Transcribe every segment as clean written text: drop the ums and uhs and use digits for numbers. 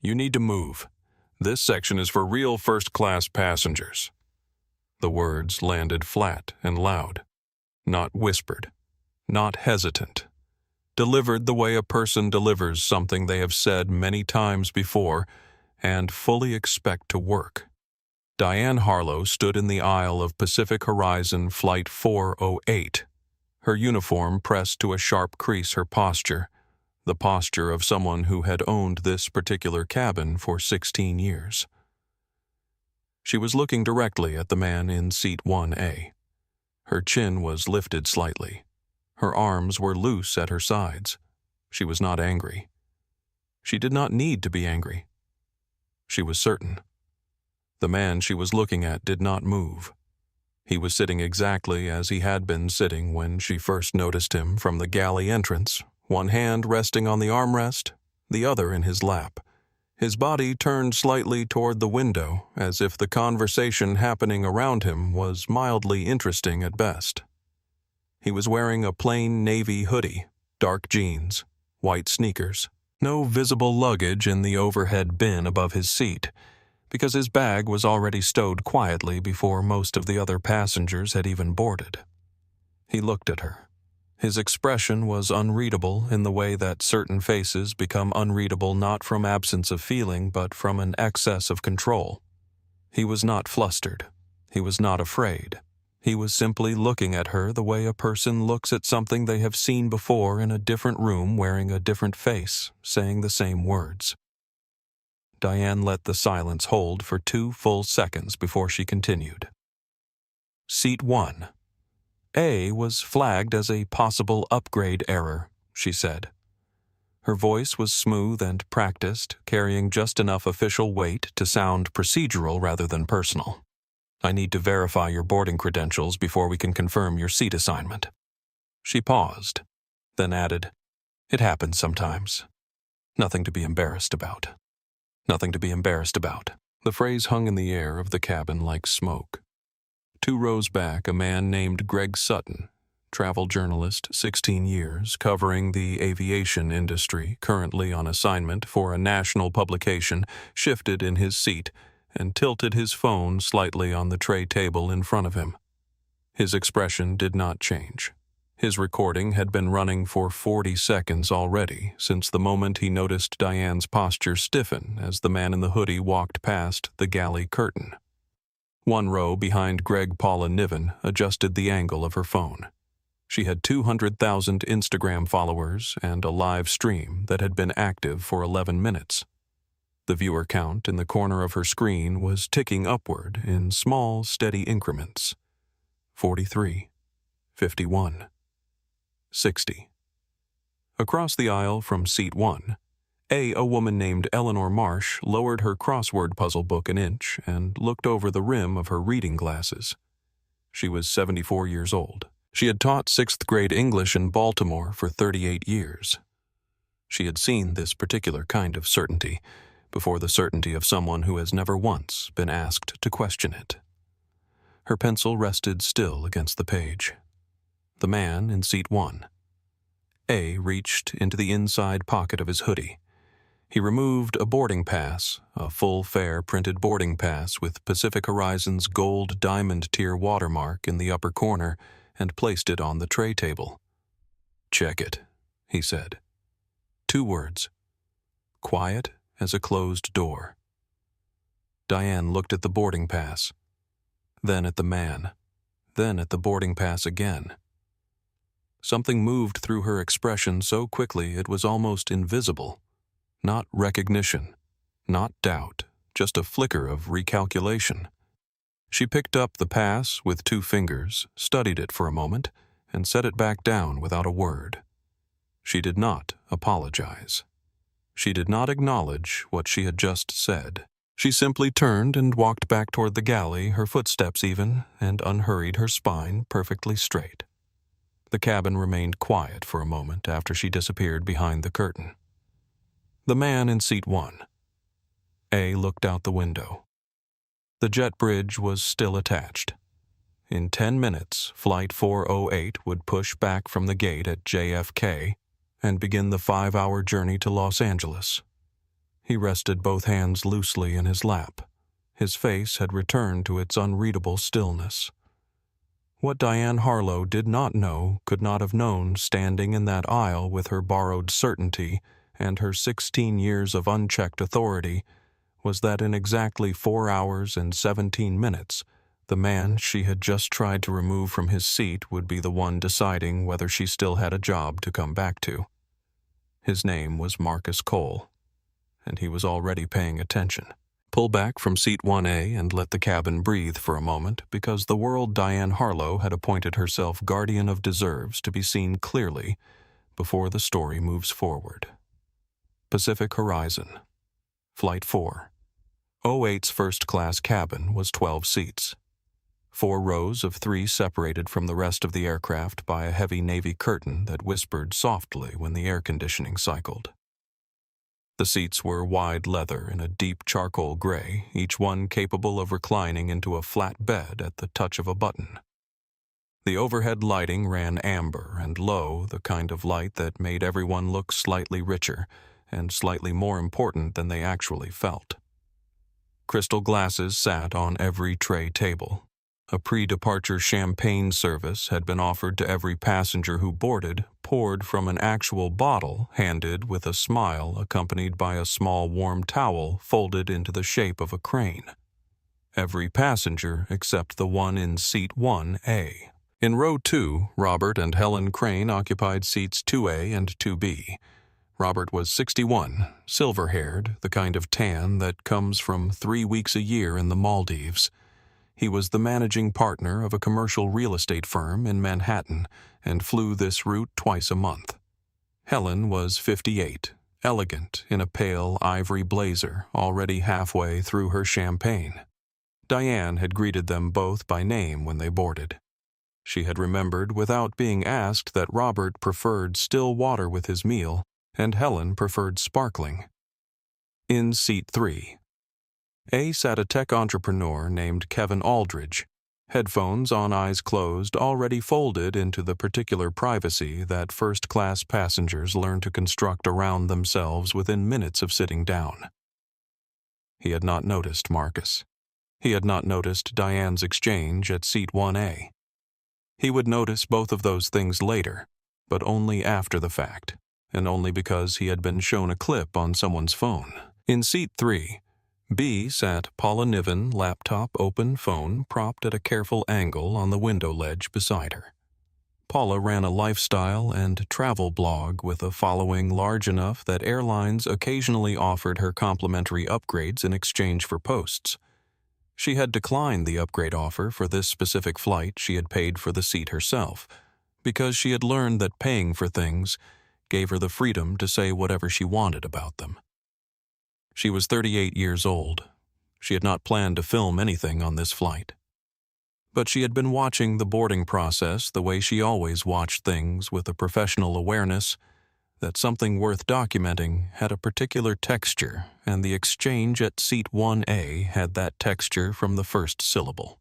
You need to move. This section is for real first-class passengers." The words landed flat and loud, not whispered, not hesitant, delivered the way a person delivers something they have said many times before and fully expect to work. Diane Harlow stood in the aisle of Pacific Horizon Flight 408, her uniform pressed to a sharp crease her posture, the posture of someone who had owned this particular cabin for 16 years. She was looking directly at the man in seat 1A. Her chin was lifted slightly. Her arms were loose at her sides. She was not angry. She did not need to be angry. She was certain. The man she was looking at did not move. He was sitting exactly as he had been sitting when she first noticed him from the galley entrance, one hand resting on the armrest, the other in his lap. His body turned slightly toward the window, as if the conversation happening around him was mildly interesting at best. He was wearing a plain navy hoodie, dark jeans, white sneakers, no visible luggage in the overhead bin above his seat, because his bag was already stowed quietly before most of the other passengers had even boarded. He looked at her. His expression was unreadable in the way that certain faces become unreadable not from absence of feeling but from an excess of control. He was not flustered. He was not afraid. He was simply looking at her the way a person looks at something they have seen before in a different room wearing a different face, saying the same words. Diane let the silence hold for 2 full seconds before she continued. Seat 1. A was flagged as a possible upgrade error, she said. Her voice was smooth and practiced, carrying just enough official weight to sound procedural rather than personal. I need to verify your boarding credentials before we can confirm your seat assignment. She paused, then added, "It happens sometimes. Nothing to be embarrassed about." Nothing to be embarrassed about. The phrase hung in the air of the cabin like smoke. 2 rows back, a man named Greg Sutton, travel journalist, 16 years, covering the aviation industry, currently on assignment for a national publication, shifted in his seat and tilted his phone slightly on the tray table in front of him. His expression did not change. His recording had been running for 40 seconds already, since the moment he noticed Diane's posture stiffen as the man in the hoodie walked past the galley curtain. 1 row behind Greg Paula Niven adjusted the angle of her phone. She had 200,000 Instagram followers and a live stream that had been active for 11 minutes. The viewer count in the corner of her screen was ticking upward in small, steady increments. 43, 51, 60. Across the aisle from seat 1, a woman named Eleanor Marsh lowered her crossword puzzle book an inch and looked over the rim of her reading glasses. She was 74 years old. She had taught 6th grade English in Baltimore for 38 years. She had seen this particular kind of certainty before the certainty of someone who has never once been asked to question it. Her pencil rested still against the page. The man in seat 1. A reached into the inside pocket of his hoodie. He removed a boarding pass, a full-fare printed boarding pass with Pacific Horizon's gold diamond tier watermark in the upper corner, and placed it on the tray table. "Check it," he said. 2 words. Quiet as a closed door. Diane looked at the boarding pass, then at the man, then at the boarding pass again. Something moved through her expression so quickly it was almost invisible. Not recognition, not doubt, just a flicker of recalculation. She picked up the pass with 2 fingers, studied it for a moment, and set it back down without a word. She did not apologize. She did not acknowledge what she had just said. She simply turned and walked back toward the galley, her footsteps even, and unhurried, her spine perfectly straight. The cabin remained quiet for a moment after she disappeared behind the curtain. The man in seat 1. A looked out the window. The jet bridge was still attached. In 10 minutes, Flight 408 would push back from the gate at JFK and begin the 5-hour journey to Los Angeles. He rested both hands loosely in his lap. His face had returned to its unreadable stillness. What Diane Harlow did not know, could not have known, standing in that aisle with her borrowed certainty and her 16 years of unchecked authority, was that in exactly 4 hours and 17 minutes, the man she had just tried to remove from his seat would be the one deciding whether she still had a job to come back to. His name was Marcus Cole, and he was already paying attention. Pull back from seat 1A and let the cabin breathe for a moment, because the world Diane Harlow had appointed herself guardian of deserves to be seen clearly before the story moves forward. Pacific Horizon, Flight 4. 08's first-class cabin was 12 seats. 4 rows of 3 separated from the rest of the aircraft by a heavy navy curtain that whispered softly when the air conditioning cycled. The seats were wide leather in a deep charcoal gray, each one capable of reclining into a flat bed at the touch of a button. The overhead lighting ran amber and low, the kind of light that made everyone look slightly richer and slightly more important than they actually felt. Crystal glasses sat on every tray table. A pre-departure champagne service had been offered to every passenger who boarded, poured from an actual bottle, handed with a smile accompanied by a small warm towel folded into the shape of a crane. Every passenger except the one in seat 1A. In row 2, Robert and Helen Crane occupied seats 2A and 2B. Robert was 61, silver-haired, the kind of tan that comes from 3 weeks a year in the Maldives. He was the managing partner of a commercial real estate firm in Manhattan and flew this route twice a month. Helen was 58, elegant in a pale ivory blazer, already halfway through her champagne. Diane had greeted them both by name when they boarded. She had remembered without being asked that Robert preferred still water with his meal and Helen preferred sparkling. In seat 3, A sat a tech entrepreneur named Kevin Aldridge, headphones on, eyes closed, already folded into the particular privacy that first-class passengers learn to construct around themselves within minutes of sitting down. He had not noticed Marcus. He had not noticed Diane's exchange at seat 1A. He would notice both of those things later, but only after the fact, and only because he had been shown a clip on someone's phone. In seat 3, B sat Paula Niven, laptop open, phone propped at a careful angle on the window ledge beside her. Paula ran a lifestyle and travel blog with a following large enough that airlines occasionally offered her complimentary upgrades in exchange for posts. She had declined the upgrade offer for this specific flight. She had paid for the seat herself, because she had learned that paying for things gave her the freedom to say whatever she wanted about them. She was 38 years old. She had not planned to film anything on this flight. But she had been watching the boarding process the way she always watched things, with a professional awareness that something worth documenting had a particular texture, and the exchange at seat 1A had that texture from the first syllable.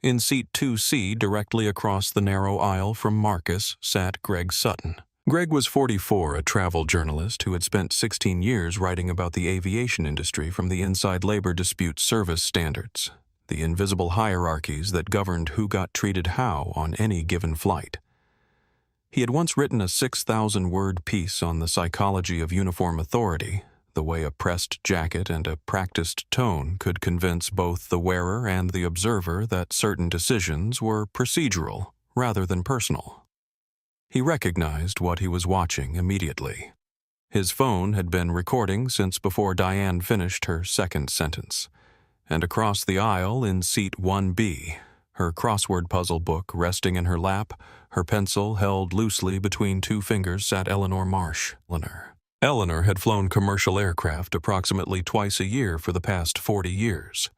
In seat 2C, directly across the narrow aisle from Marcus, sat Greg Sutton. Greg was 44, a travel journalist who had spent 16 years writing about the aviation industry from the inside labor dispute service standards, the invisible hierarchies that governed who got treated how on any given flight. He had once written a 6,000-word piece on the psychology of uniform authority, the way a pressed jacket and a practiced tone could convince both the wearer and the observer that certain decisions were procedural rather than personal. He recognized what he was watching immediately. His phone had been recording since before Diane finished her second sentence, and across the aisle in seat 1B, her crossword puzzle book resting in her lap, her pencil held loosely between 2 fingers, sat Eleanor Marsh. Eleanor had flown commercial aircraft approximately twice a year for the past 40 years.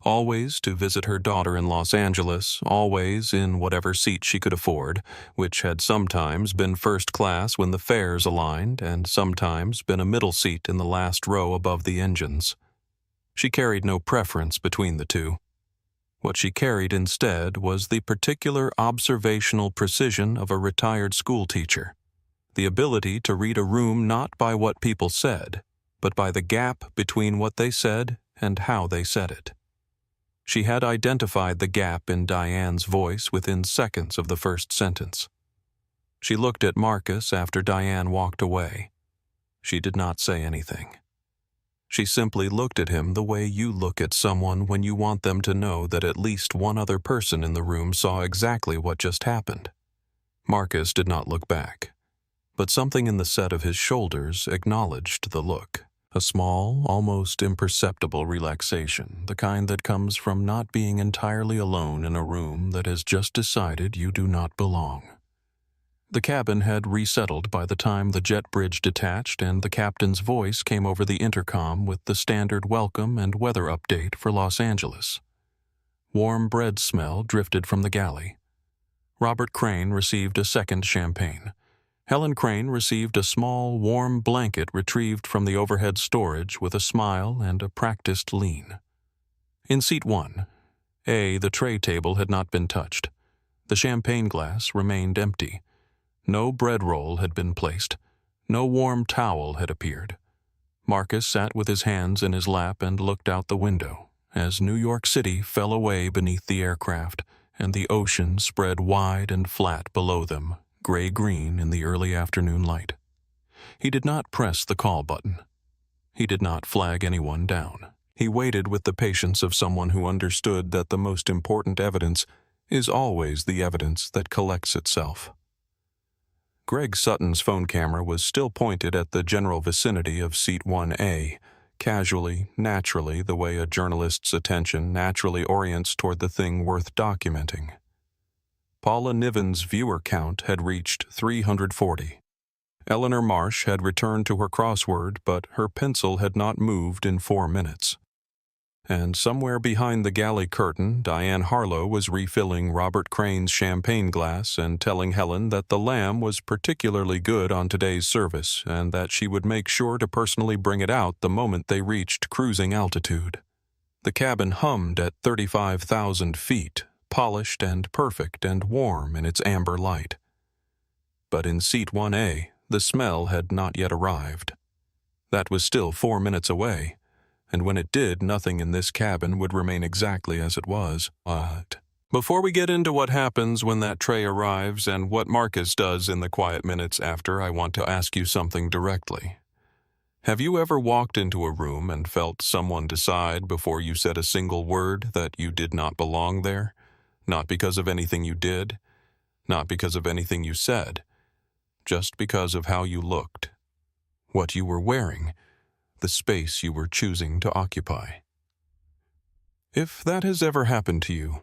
Always to visit her daughter in Los Angeles, always in whatever seat she could afford, which had sometimes been first class when the fares aligned and sometimes been a middle seat in the last row above the engines. She carried no preference between the two. What she carried instead was the particular observational precision of a retired schoolteacher, the ability to read a room not by what people said, but by the gap between what they said and how they said it. She had identified the gap in Diane's voice within seconds of the first sentence. She looked at Marcus after Diane walked away. She did not say anything. She simply looked at him the way you look at someone when you want them to know that at least one other person in the room saw exactly what just happened. Marcus did not look back, but something in the set of his shoulders acknowledged the look. A small, almost imperceptible relaxation, the kind that comes from not being entirely alone in a room that has just decided you do not belong. The cabin had resettled by the time the jet bridge detached and the captain's voice came over the intercom with the standard welcome and weather update for Los Angeles. Warm bread smell drifted from the galley. Robert Crane received a second champagne. Helen Crane received a small, warm blanket retrieved from the overhead storage with a smile and a practiced lean. In seat 1, the tray table had not been touched. The champagne glass remained empty. No bread roll had been placed. No warm towel had appeared. Marcus sat with his hands in his lap and looked out the window as New York City fell away beneath the aircraft and the ocean spread wide and flat below them, gray-green in the early afternoon light. He did not press the call button. He did not flag anyone down. He waited with the patience of someone who understood that the most important evidence is always the evidence that collects itself. Greg Sutton's phone camera was still pointed at the general vicinity of seat 1A, casually, naturally, the way a journalist's attention naturally orients toward the thing worth documenting. Paula Niven's viewer count had reached 340. Eleanor Marsh had returned to her crossword, but her pencil had not moved in 4 minutes. And somewhere behind the galley curtain, Diane Harlow was refilling Robert Crane's champagne glass and telling Helen that the lamb was particularly good on today's service and that she would make sure to personally bring it out the moment they reached cruising altitude. The cabin hummed at 35,000 feet, polished and perfect and warm in its amber light. But in seat 1A, the smell had not yet arrived. That was still 4 minutes away, and when it did, nothing in this cabin would remain exactly as it was. But before we get into what happens when that tray arrives and what Marcus does in the quiet minutes after, I want to ask you something directly. Have you ever walked into a room and felt someone decide before you said a single word that you did not belong there? Not because of anything you did, not because of anything you said, just because of how you looked, what you were wearing, the space you were choosing to occupy. If that has ever happened to you,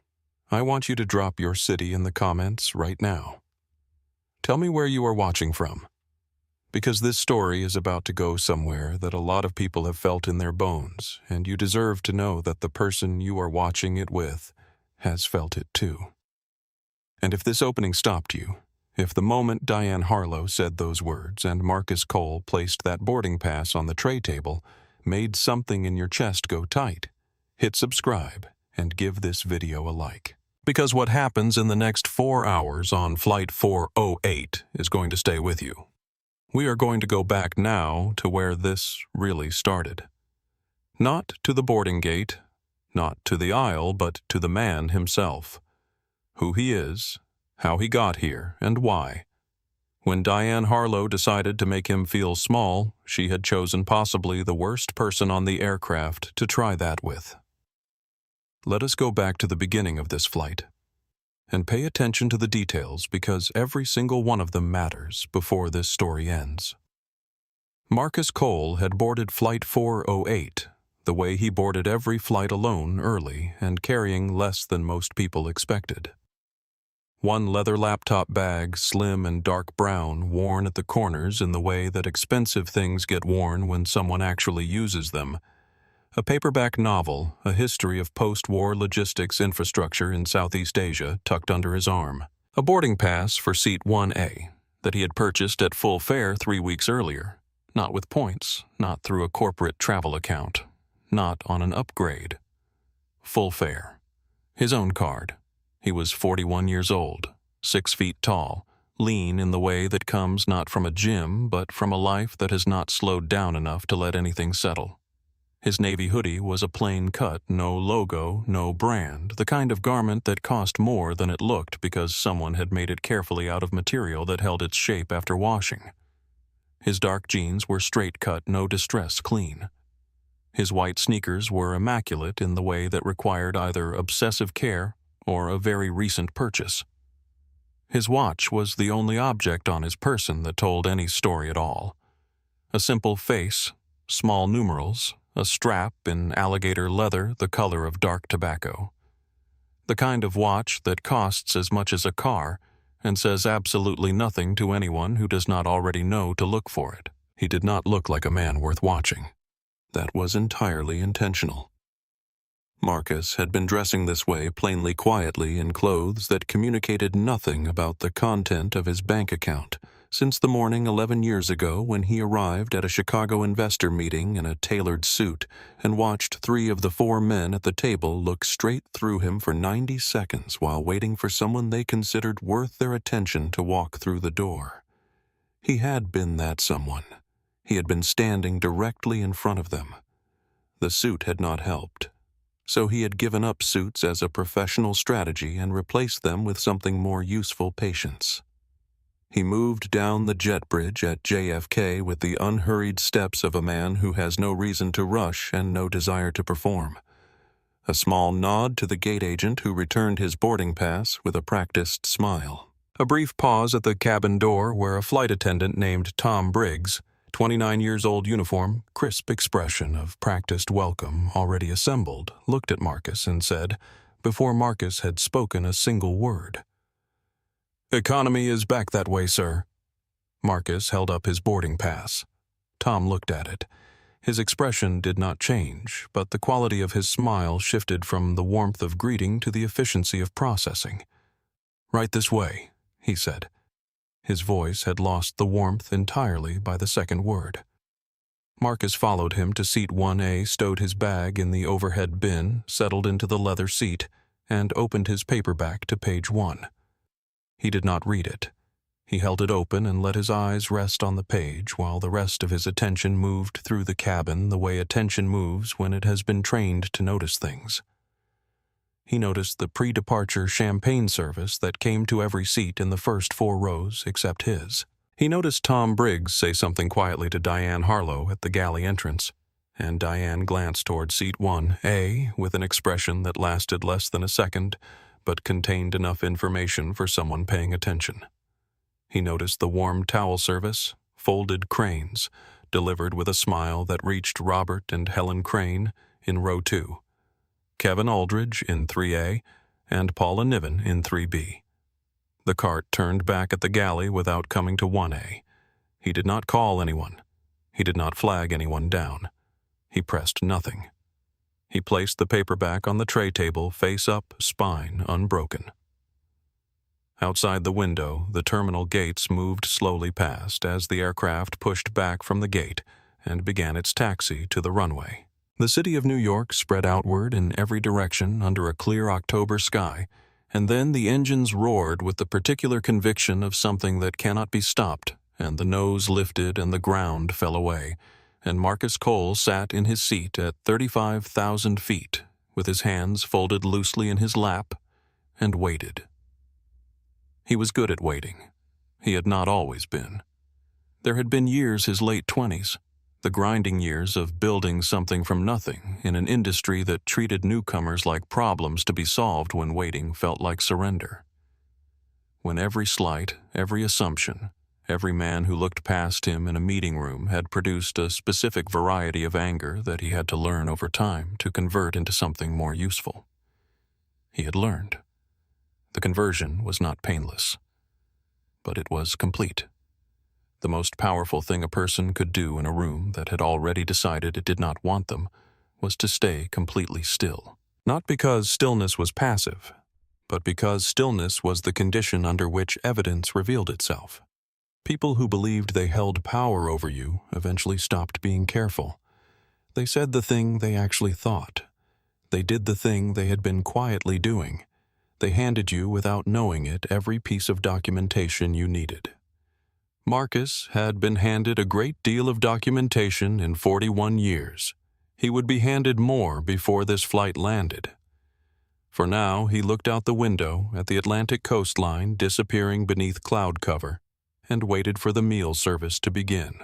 I want you to drop your city in the comments right now. Tell me where you are watching from, because this story is about to go somewhere that a lot of people have felt in their bones, and you deserve to know that the person you are watching it with has felt it too. And if this opening stopped you, if the moment Diane Harlow said those words and Marcus Cole placed that boarding pass on the tray table made something in your chest go tight, hit subscribe and give this video a like. Because what happens in the next 4 hours on Flight 408 is going to stay with you. We are going to go back now to where this really started. Not to the boarding gate, not to the aisle, but to the man himself. Who he is, how he got here, and why. When Diane Harlow decided to make him feel small, she had chosen possibly the worst person on the aircraft to try that with. Let us go back to the beginning of this flight, and pay attention to the details because every single one of them matters before this story ends. Marcus Cole had boarded Flight 408, the way he boarded every flight alone early and carrying less than most people expected. One leather laptop bag, slim and dark brown, worn at the corners in the way that expensive things get worn when someone actually uses them. A paperback novel, a history of post-war logistics infrastructure in Southeast Asia, tucked under his arm. A boarding pass for seat 1A that he had purchased at full fare 3 weeks earlier, not with points, not through a corporate travel account, not on an upgrade. Full fare. His own card. He was 41 years old, 6 feet tall, lean in the way that comes not from a gym but from a life that has not slowed down enough to let anything settle. His navy hoodie was a plain cut, no logo, no brand, the kind of garment that cost more than it looked because someone had made it carefully out of material that held its shape after washing. His dark jeans were straight cut, no distress clean. His white sneakers were immaculate in the way that required either obsessive care or a very recent purchase. His watch was the only object on his person that told any story at all. A simple face, small numerals, a strap in alligator leather the color of dark tobacco. The kind of watch that costs as much as a car and says absolutely nothing to anyone who does not already know to look for it. He did not look like a man worth watching. That was entirely intentional. Marcus had been dressing this way plainly quietly in clothes that communicated nothing about the content of his bank account since the morning 11 years ago when he arrived at a Chicago investor meeting in a tailored suit and watched 3 of the 4 men at the table look straight through him for 90 seconds while waiting for someone they considered worth their attention to walk through the door. He had been that someone. He had been standing directly in front of them. The suit had not helped. So he had given up suits as a professional strategy and replaced them with something more useful: patience. He moved down the jet bridge at JFK with the unhurried steps of a man who has no reason to rush and no desire to perform. A small nod to the gate agent who returned his boarding pass with a practiced smile. A brief pause at the cabin door where a flight attendant named Tom Briggs, 29 years old, uniform, crisp expression of practiced welcome already assembled, looked at Marcus and said, before Marcus had spoken a single word, "Economy is back that way, sir." Marcus held up his boarding pass. Tom looked at it. His expression did not change, but the quality of his smile shifted from the warmth of greeting to the efficiency of processing. "Right this way," he said. His voice had lost the warmth entirely by the second word. Marcus followed him to seat 1A, stowed his bag in the overhead bin, settled into the leather seat, and opened his paperback to page 1. He did not read it. He held it open and let his eyes rest on the page while the rest of his attention moved through the cabin the way attention moves when it has been trained to notice things. He noticed the pre-departure champagne service that came to every seat in the first 4 rows except his. He noticed Tom Briggs say something quietly to Diane Harlow at the galley entrance, and Diane glanced toward seat 1A with an expression that lasted less than a second, but contained enough information for someone paying attention. He noticed the warm towel service, folded cranes, delivered with a smile that reached Robert and Helen Crane in row 2. Kevin Aldridge in 3A, and Paula Niven in 3B. The cart turned back at the galley without coming to 1A. He did not call anyone. He did not flag anyone down. He pressed nothing. He placed the paperback on the tray table, face up, spine unbroken. Outside the window, the terminal gates moved slowly past as the aircraft pushed back from the gate and began its taxi to the runway. The city of New York spread outward in every direction under a clear October sky, and then the engines roared with the particular conviction of something that cannot be stopped, and the nose lifted and the ground fell away, and Marcus Cole sat in his seat at 35,000 feet, with his hands folded loosely in his lap, and waited. He was good at waiting. He had not always been. There had been years his late 20s, the grinding years of building something from nothing in an industry that treated newcomers like problems to be solved when waiting felt like surrender. When every slight, every assumption, every man who looked past him in a meeting room had produced a specific variety of anger that he had to learn over time to convert into something more useful. He had learned. The conversion was not painless, but it was complete. The most powerful thing a person could do in a room that had already decided it did not want them was to stay completely still. Not because stillness was passive, but because stillness was the condition under which evidence revealed itself. People who believed they held power over you eventually stopped being careful. They said the thing they actually thought. They did the thing they had been quietly doing. They handed you, without knowing it, every piece of documentation you needed. Marcus had been handed a great deal of documentation in 41 years. He would be handed more before this flight landed. For now, he looked out the window at the Atlantic coastline disappearing beneath cloud cover and waited for the meal service to begin.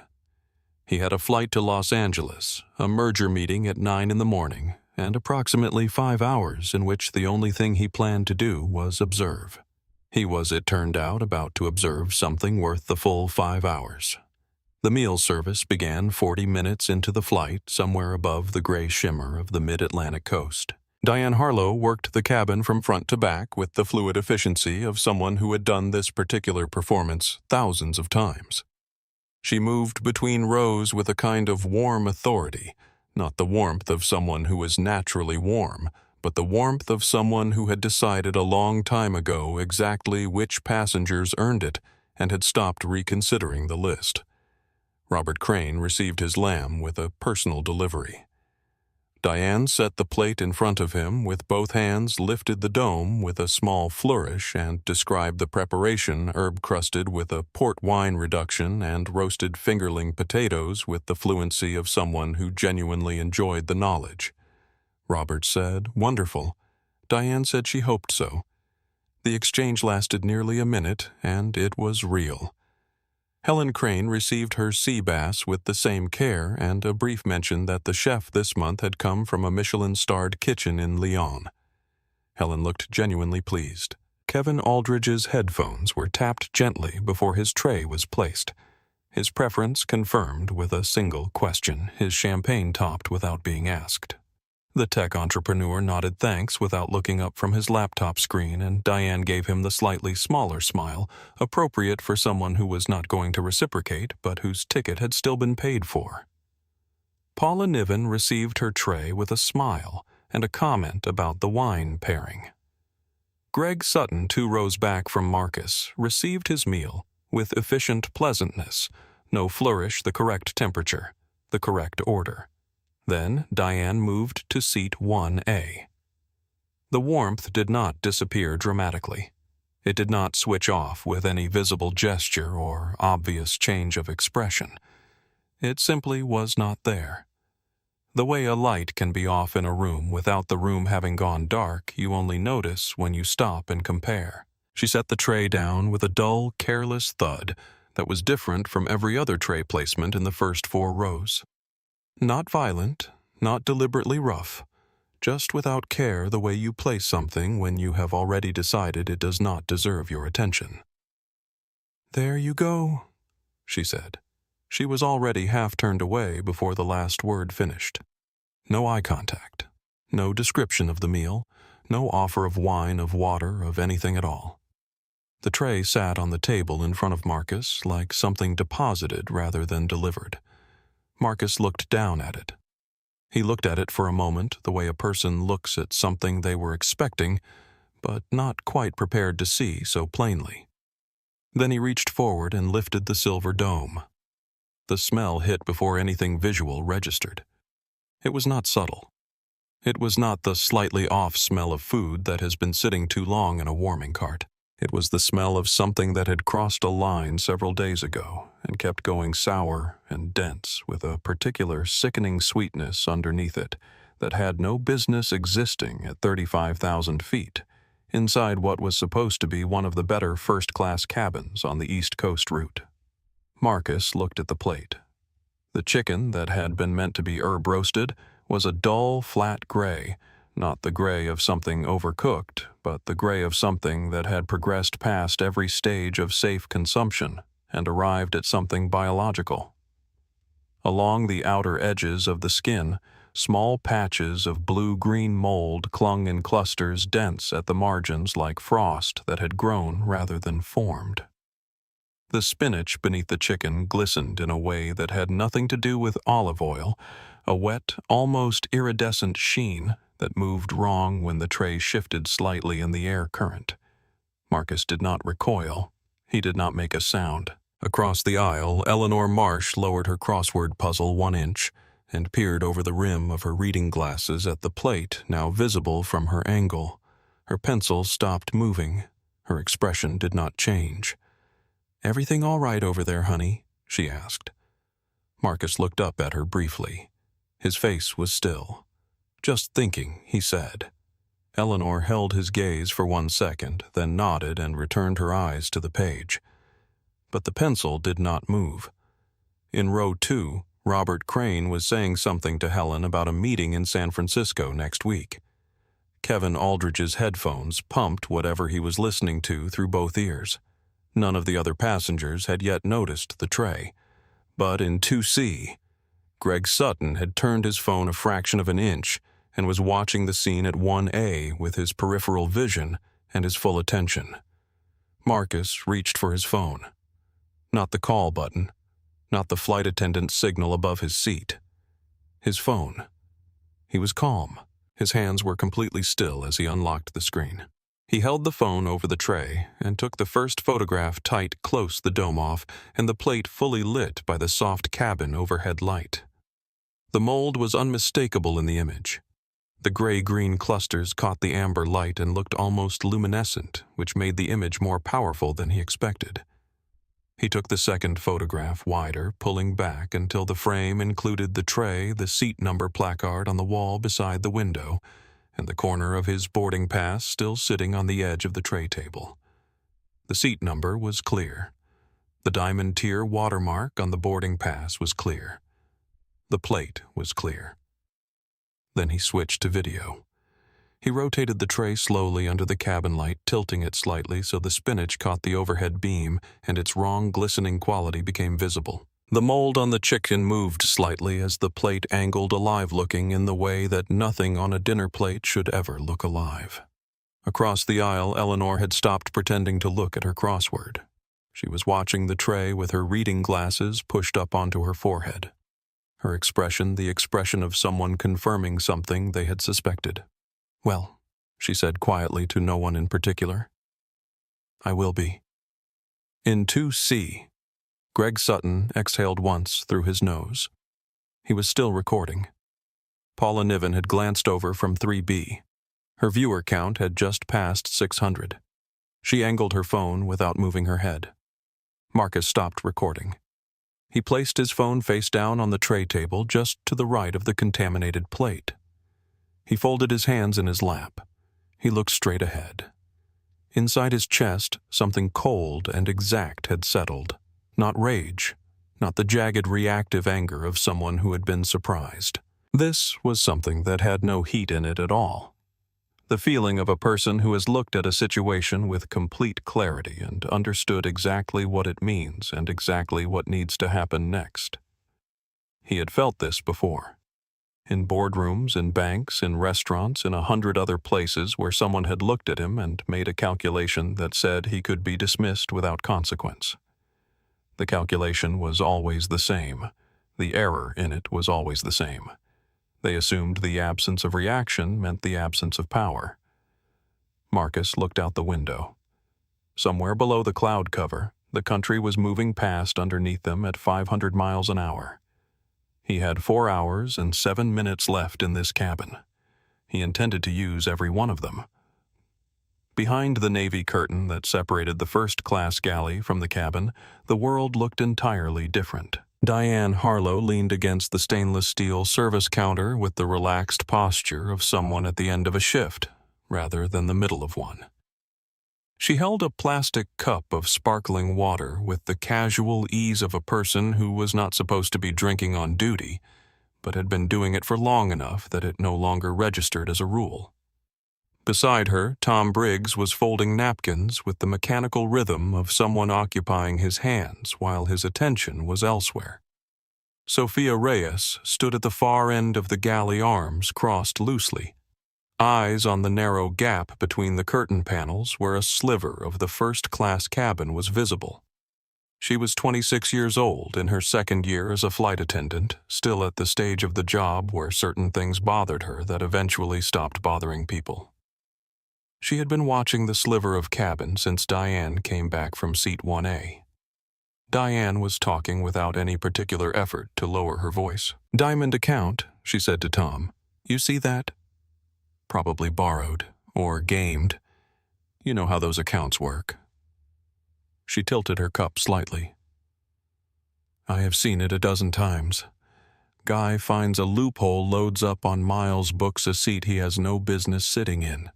He had a flight to Los Angeles, a merger meeting at 9 in the morning, and approximately 5 hours in which the only thing he planned to do was observe. He was, it turned out, about to observe something worth the full 5 hours. The meal service began 40 minutes into the flight, somewhere above the gray shimmer of the mid-Atlantic coast. Diane Harlow worked the cabin from front to back with the fluid efficiency of someone who had done this particular performance thousands of times. She moved between rows with a kind of warm authority, not the warmth of someone who was naturally warm, but the warmth of someone who had decided a long time ago exactly which passengers earned it and had stopped reconsidering the list. Robert Crane received his lamb with a personal delivery. Diane set the plate in front of him with both hands, lifted the dome with a small flourish, and described the preparation, herb-crusted with a port wine reduction and roasted fingerling potatoes with the fluency of someone who genuinely enjoyed the knowledge. Robert said, "Wonderful." Diane said she hoped so. The exchange lasted nearly a minute, and it was real. Helen Crane received her sea bass with the same care and a brief mention that the chef this month had come from a Michelin-starred kitchen in Lyon. Helen looked genuinely pleased. Kevin Aldridge's headphones were tapped gently before his tray was placed. His preference confirmed with a single question, his champagne topped without being asked. The tech entrepreneur nodded thanks without looking up from his laptop screen, and Diane gave him the slightly smaller smile, appropriate for someone who was not going to reciprocate but whose ticket had still been paid for. Paula Niven received her tray with a smile and a comment about the wine pairing. Greg Sutton, 2 rows back from Marcus, received his meal with efficient pleasantness, no flourish, the correct temperature, the correct order. Then Diane moved to seat 1A. The warmth did not disappear dramatically. It did not switch off with any visible gesture or obvious change of expression. It simply was not there. The way a light can be off in a room without the room having gone dark, you only notice when you stop and compare. She set the tray down with a dull, careless thud that was different from every other tray placement in the first 4 rows. Not violent, not deliberately rough, just without care, the way you place something when you have already decided it does not deserve your attention. "There you go," she said. She was already half turned away before the last word finished. No eye contact, no description of the meal, no offer of wine, of water, of anything at all. The tray sat on the table in front of Marcus like something deposited rather than delivered. Marcus looked down at it. He looked at it for a moment the way a person looks at something they were expecting, but not quite prepared to see so plainly. Then he reached forward and lifted the silver dome. The smell hit before anything visual registered. It was not subtle. It was not the slightly off smell of food that has been sitting too long in a warming cart. It was the smell of something that had crossed a line several days ago and kept going sour and dense with a particular sickening sweetness underneath it that had no business existing at 35,000 feet, inside what was supposed to be one of the better first-class cabins on the East Coast route. Marcus looked at the plate. The chicken that had been meant to be herb-roasted was a dull, flat gray, not the gray of something overcooked, but the gray of something that had progressed past every stage of safe consumption and arrived at something biological. Along the outer edges of the skin, small patches of blue-green mold clung in clusters dense at the margins like frost that had grown rather than formed. The spinach beneath the chicken glistened in a way that had nothing to do with olive oil, a wet, almost iridescent sheen that moved wrong when the tray shifted slightly in the air current. Marcus did not recoil. He did not make a sound. Across the aisle, Eleanor Marsh lowered her crossword puzzle 1 inch and peered over the rim of her reading glasses at the plate now visible from her angle. Her pencil stopped moving. Her expression did not change. "Everything all right over there, honey?" she asked. Marcus looked up at her briefly. His face was still. "Just thinking," he said. Eleanor held his gaze for 1 second, then nodded and returned her eyes to the page. But the pencil did not move. In row 2, Robert Crane was saying something to Helen about a meeting in San Francisco next week. Kevin Aldridge's headphones pumped whatever he was listening to through both ears. None of the other passengers had yet noticed the tray. But in 2C, Greg Sutton had turned his phone a fraction of an inch and was watching the scene at 1A with his peripheral vision and his full attention. Marcus reached for his phone. Not the call button, not the flight attendant's signal above his seat. His phone. He was calm. His hands were completely still as he unlocked the screen. He held the phone over the tray and took the first photograph tight close the dome off and the plate fully lit by the soft cabin overhead light. The mold was unmistakable in the image. The gray-green clusters caught the amber light and looked almost luminescent, which made the image more powerful than he expected. He took the second photograph wider, pulling back until the frame included the tray, the seat number placard on the wall beside the window, and the corner of his boarding pass still sitting on the edge of the tray table. The seat number was clear. The diamond tier watermark on the boarding pass was clear. The plate was clear. Then he switched to video. He rotated the tray slowly under the cabin light, tilting it slightly so the spinach caught the overhead beam and its wrong glistening quality became visible. The mold on the chicken moved slightly as the plate angled alive-looking in the way that nothing on a dinner plate should ever look alive. Across the aisle, Eleanor had stopped pretending to look at her crossword. She was watching the tray with her reading glasses pushed up onto her forehead. Her expression the expression of someone confirming something they had suspected. "Well," she said quietly to no one in particular. "I will be." In 2C, Greg Sutton exhaled once through his nose. He was still recording. Paula Niven had glanced over from 3B. Her viewer count had just passed 600. She angled her phone without moving her head. Marcus stopped recording. He placed his phone face down on the tray table just to the right of the contaminated plate. He folded his hands in his lap. He looked straight ahead. Inside his chest, something cold and exact had settled. Not rage, not the jagged reactive anger of someone who had been surprised. This was something that had no heat in it at all. The feeling of a person who has looked at a situation with complete clarity and understood exactly what it means and exactly what needs to happen next. He had felt this before. In boardrooms, in banks, in restaurants, in 100 other places where someone had looked at him and made a calculation that said he could be dismissed without consequence. The calculation was always the same. The error in it was always the same. They assumed the absence of reaction meant the absence of power. Marcus looked out the window. Somewhere below the cloud cover, the country was moving past underneath them at 500 miles an hour. He had 4 hours and 7 minutes left in this cabin. He intended to use every one of them. Behind the navy curtain that separated the first-class galley from the cabin, the world looked entirely different. Diane Harlow leaned against the stainless steel service counter with the relaxed posture of someone at the end of a shift, rather than the middle of one. She held a plastic cup of sparkling water with the casual ease of a person who was not supposed to be drinking on duty, but had been doing it for long enough that it no longer registered as a rule. Beside her, Tom Briggs was folding napkins with the mechanical rhythm of someone occupying his hands while his attention was elsewhere. Sophia Reyes stood at the far end of the galley, arms crossed loosely. Eyes on the narrow gap between the curtain panels where a sliver of the first-class cabin was visible. She was 26 years old, in her second year as a flight attendant, still at the stage of the job where certain things bothered her that eventually stopped bothering people. She had been watching the sliver of cabin since Diane came back from seat 1A. Diane was talking without any particular effort to lower her voice. "Diamond account," she said to Tom. "You see that? Probably borrowed, or gamed. You know how those accounts work. She tilted her cup slightly. I have seen it a dozen times. Guy finds a loophole, loads up on Miles, books a seat he has no business sitting in.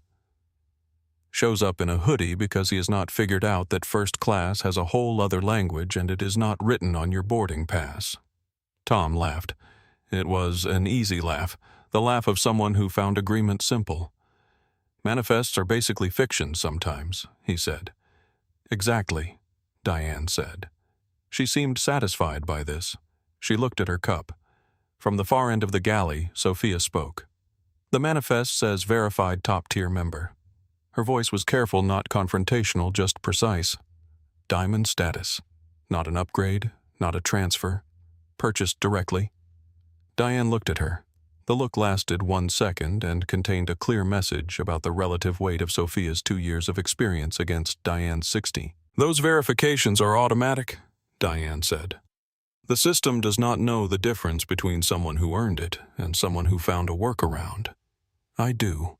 Shows up in a hoodie because he has not figured out that first class has a whole other language and it is not written on your boarding pass. Tom laughed. It was an easy laugh, the laugh of someone who found agreement simple. Manifests are basically fiction sometimes, he said. Exactly, Diane said. She seemed satisfied by this. She looked at her cup. From the far end of the galley, Sophia spoke. The manifest says verified top-tier member. Her voice was careful, not confrontational, just precise. Diamond status. Not an upgrade, not a transfer. Purchased directly. Diane looked at her. The look lasted 1 second and contained a clear message about the relative weight of Sophia's 2 years of experience against Diane's 60. Those verifications are automatic, Diane said. The system does not know the difference between someone who earned it and someone who found a workaround. I do.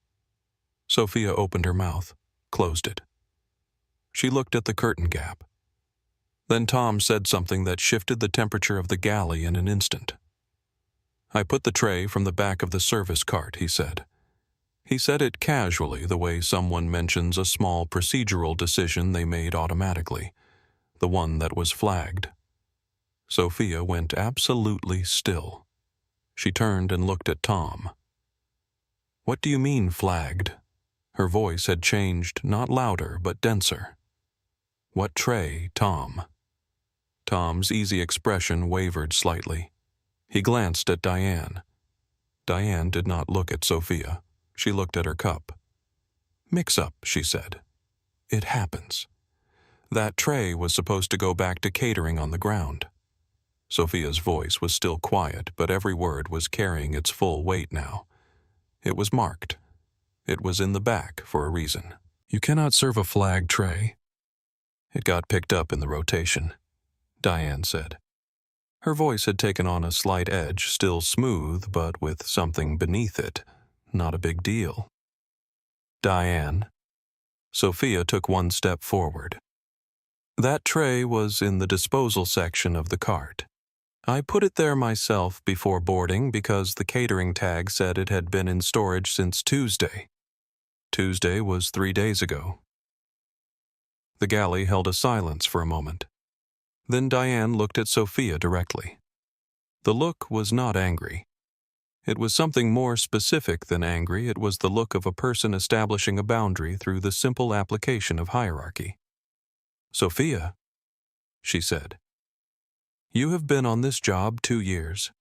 Sophia opened her mouth, closed it. She looked at the curtain gap. Then Tom said something that shifted the temperature of the galley in an instant. I put the tray from the back of the service cart, he said. He said it casually, the way someone mentions a small procedural decision they made automatically, the one that was flagged. Sophia went absolutely still. She turned and looked at Tom. What do you mean flagged? Her voice had changed, not louder, but denser. What tray, Tom? Tom's easy expression wavered slightly. He glanced at Diane. Diane did not look at Sophia. She looked at her cup. Mix-up, she said. It happens. That tray was supposed to go back to catering on the ground. Sophia's voice was still quiet, but every word was carrying its full weight now. It was marked. It was in the back for a reason. You cannot serve a flag tray. It got picked up in the rotation, Diane said. Her voice had taken on a slight edge, still smooth, but with something beneath it. Not a big deal. Diane. Sophia took 1 step forward. That tray was in the disposal section of the cart. I put it there myself before boarding because the catering tag said it had been in storage since Tuesday. Tuesday was 3 days ago. The galley held a silence for a moment. Then Diane looked at Sophia directly. The look was not angry. It was something more specific than angry. It was the look of a person establishing a boundary through the simple application of hierarchy. Sophia, she said, you have been on this job 2 years.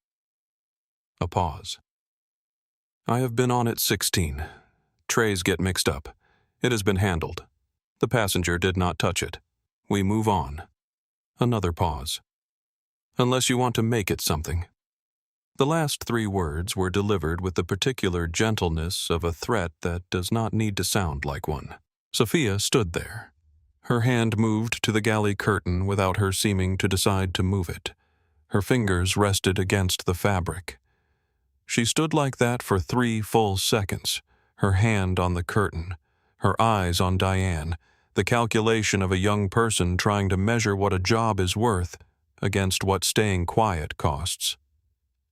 A pause. I have been on it 16. Trays get mixed up. It has been handled. The passenger did not touch it. We move on. Another pause. Unless you want to make it something. The last 3 words were delivered with the particular gentleness of a threat that does not need to sound like one. Sophia stood there. Her hand moved to the galley curtain without her seeming to decide to move it. Her fingers rested against the fabric. She stood like that for 3 full seconds, her hand on the curtain, her eyes on Diane, the calculation of a young person trying to measure what a job is worth against what staying quiet costs.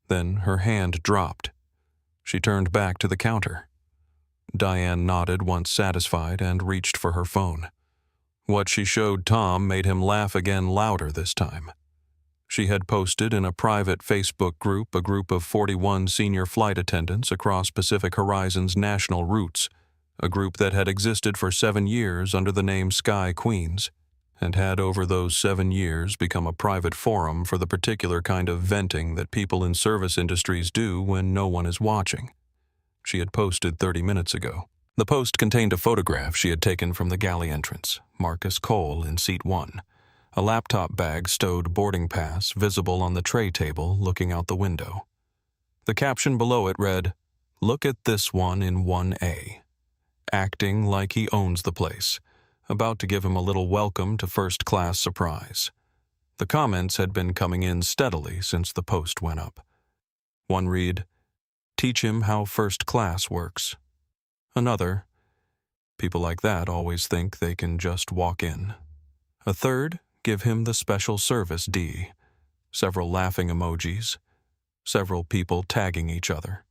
Then her hand dropped. She turned back to the counter. Diane nodded once satisfied and reached for her phone. What she showed Tom made him laugh again, louder this time. She had posted in a private Facebook group a group of 41 senior flight attendants across Pacific Horizon's national routes, a group that had existed for 7 years under the name Sky Queens, and had over those 7 years become a private forum for the particular kind of venting that people in service industries do when no one is watching. She had posted 30 minutes ago. The post contained a photograph she had taken from the galley entrance, Marcus Cole in seat 1, a laptop bag stowed boarding pass visible on the tray table looking out the window. The caption below it read, "Look at this one in 1A. Acting like he owns the place, about to give him a little welcome to first-class surprise." The comments had been coming in steadily since the post went up. One read, "Teach him how first class works." Another, People like that always think they can just walk in. A third, give him the special service D. Several laughing emojis. Several people tagging each other.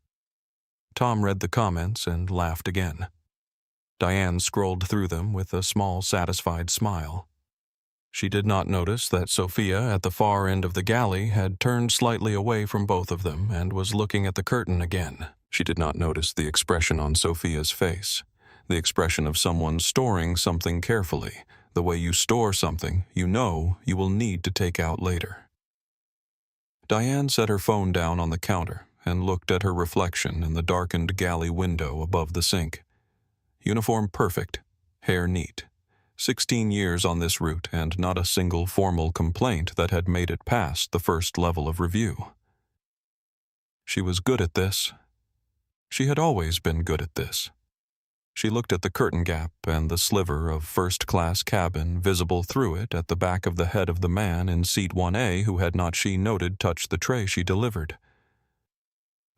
Tom read the comments and laughed again. Diane scrolled through them with a small, satisfied smile. She did not notice that Sophia at the far end of the galley had turned slightly away from both of them and was looking at the curtain again. She did not notice the expression on Sophia's face, the expression of someone storing something carefully, the way you store something you know you will need to take out later. Diane set her phone down on the counter and looked at her reflection in the darkened galley window above the sink. Uniform perfect, hair neat. 16 years on this route and not a single formal complaint that had made it past the first level of review. She was good at this. She had always been good at this. She looked at the curtain gap and the sliver of first-class cabin visible through it at the back of the head of the man in seat 1A who had not she noted touched the tray she delivered.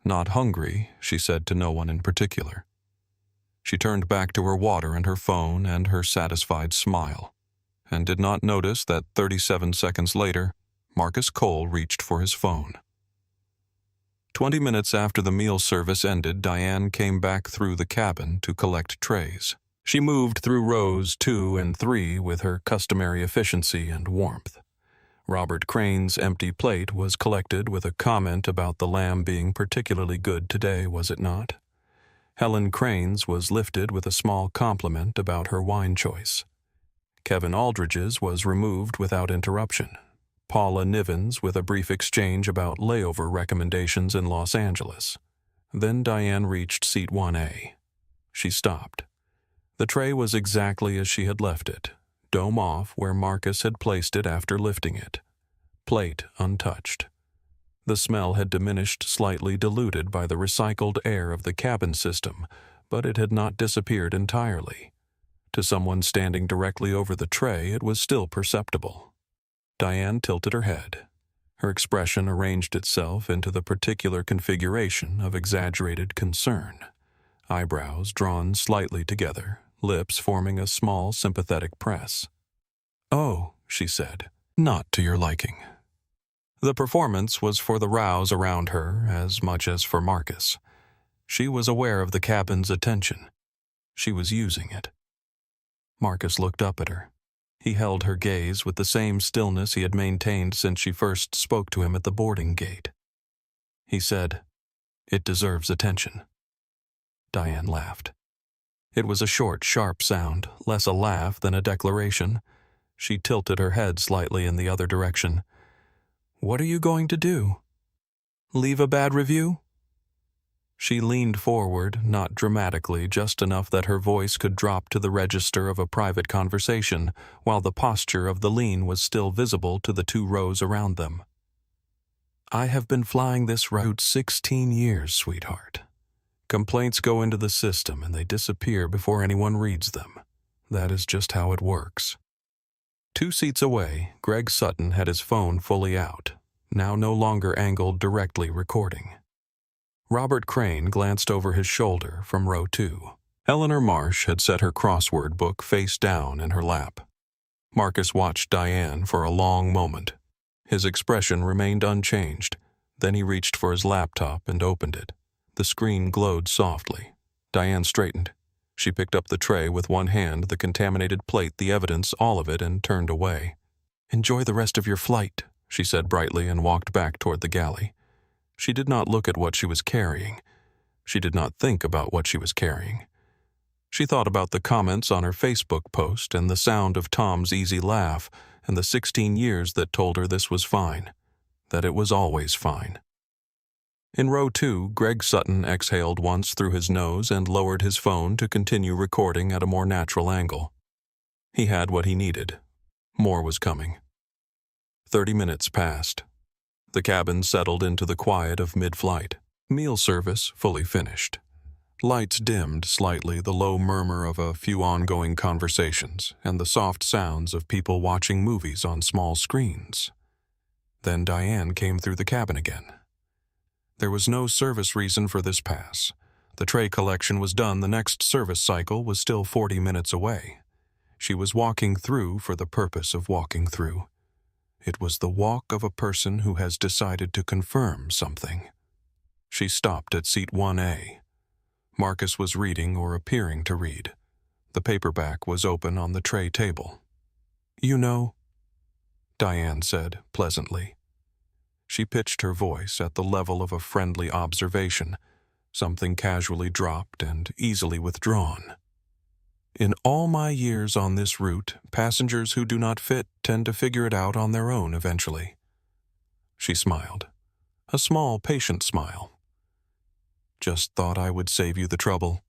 Not hungry, she said to no one in particular. She turned back to her water and her phone and her satisfied smile, and did not notice that 37 seconds later, Marcus Cole reached for his phone. 20 minutes after the meal service ended, Diane came back through the cabin to collect trays. She moved through rows 2 and 3 with her customary efficiency and warmth. Robert Crane's empty plate was collected with a comment about the lamb being particularly good today, was it not? Helen Crane's was lifted with a small compliment about her wine choice. Kevin Aldridge's was removed without interruption. Paula Niven's with a brief exchange about layover recommendations in Los Angeles. Then Diane reached seat 1A. She stopped. The tray was exactly as she had left it, dome off where Marcus had placed it after lifting it. Plate untouched. The smell had diminished, slightly diluted by the recycled air of the cabin system, but it had not disappeared entirely. To someone standing directly over the tray, it was still perceptible. Diane tilted her head. Her expression arranged itself into the particular configuration of exaggerated concern. Eyebrows drawn slightly together, lips forming a small sympathetic press. "Oh," she said, "not to your liking." The performance was for the rows around her as much as for Marcus. She was aware of the cabin's attention. She was using it. Marcus looked up at her. He held her gaze with the same stillness he had maintained since she first spoke to him at the boarding gate. He said, "It deserves attention." Diane laughed. It was a short, sharp sound, less a laugh than a declaration. She tilted her head slightly in the other direction. "What are you going to do? Leave a bad review?" She leaned forward, not dramatically, just enough that her voice could drop to the register of a private conversation, while the posture of the lean was still visible to the 2 rows around them. "I have been flying this route 16 years, sweetheart. Complaints go into the system and they disappear before anyone reads them. That is just how it works." 2 seats away, Greg Sutton had his phone fully out, now no longer angled directly recording. Robert Crane glanced over his shoulder from row 2. Eleanor Marsh had set her crossword book face down in her lap. Marcus watched Diane for a long moment. His expression remained unchanged. Then he reached for his laptop and opened it. The screen glowed softly. Diane straightened. She picked up the tray with one hand, the contaminated plate, the evidence, all of it, and turned away. "Enjoy the rest of your flight," she said brightly and walked back toward the galley. She did not look at what she was carrying. She did not think about what she was carrying. She thought about the comments on her Facebook post and the sound of Tom's easy laugh and the 16 years that told her this was fine, that it was always fine. In row 2, Greg Sutton exhaled once through his nose and lowered his phone to continue recording at a more natural angle. He had what he needed. More was coming. 30 minutes passed. The cabin settled into the quiet of mid-flight. Meal service fully finished. Lights dimmed slightly, the low murmur of a few ongoing conversations and the soft sounds of people watching movies on small screens. Then Diane came through the cabin again. There was no service reason for this pass. The tray collection was done. The next service cycle was still 40 minutes away. She was walking through for the purpose of walking through. It was the walk of a person who has decided to confirm something. She stopped at seat 1A. Marcus was reading or appearing to read. The paperback was open on the tray table. "You know," Diane said pleasantly. She pitched her voice at the level of a friendly observation, something casually dropped and easily withdrawn. "In all my years on this route, passengers who do not fit tend to figure it out on their own eventually." She smiled, a small, patient smile. "Just thought I would save you the trouble.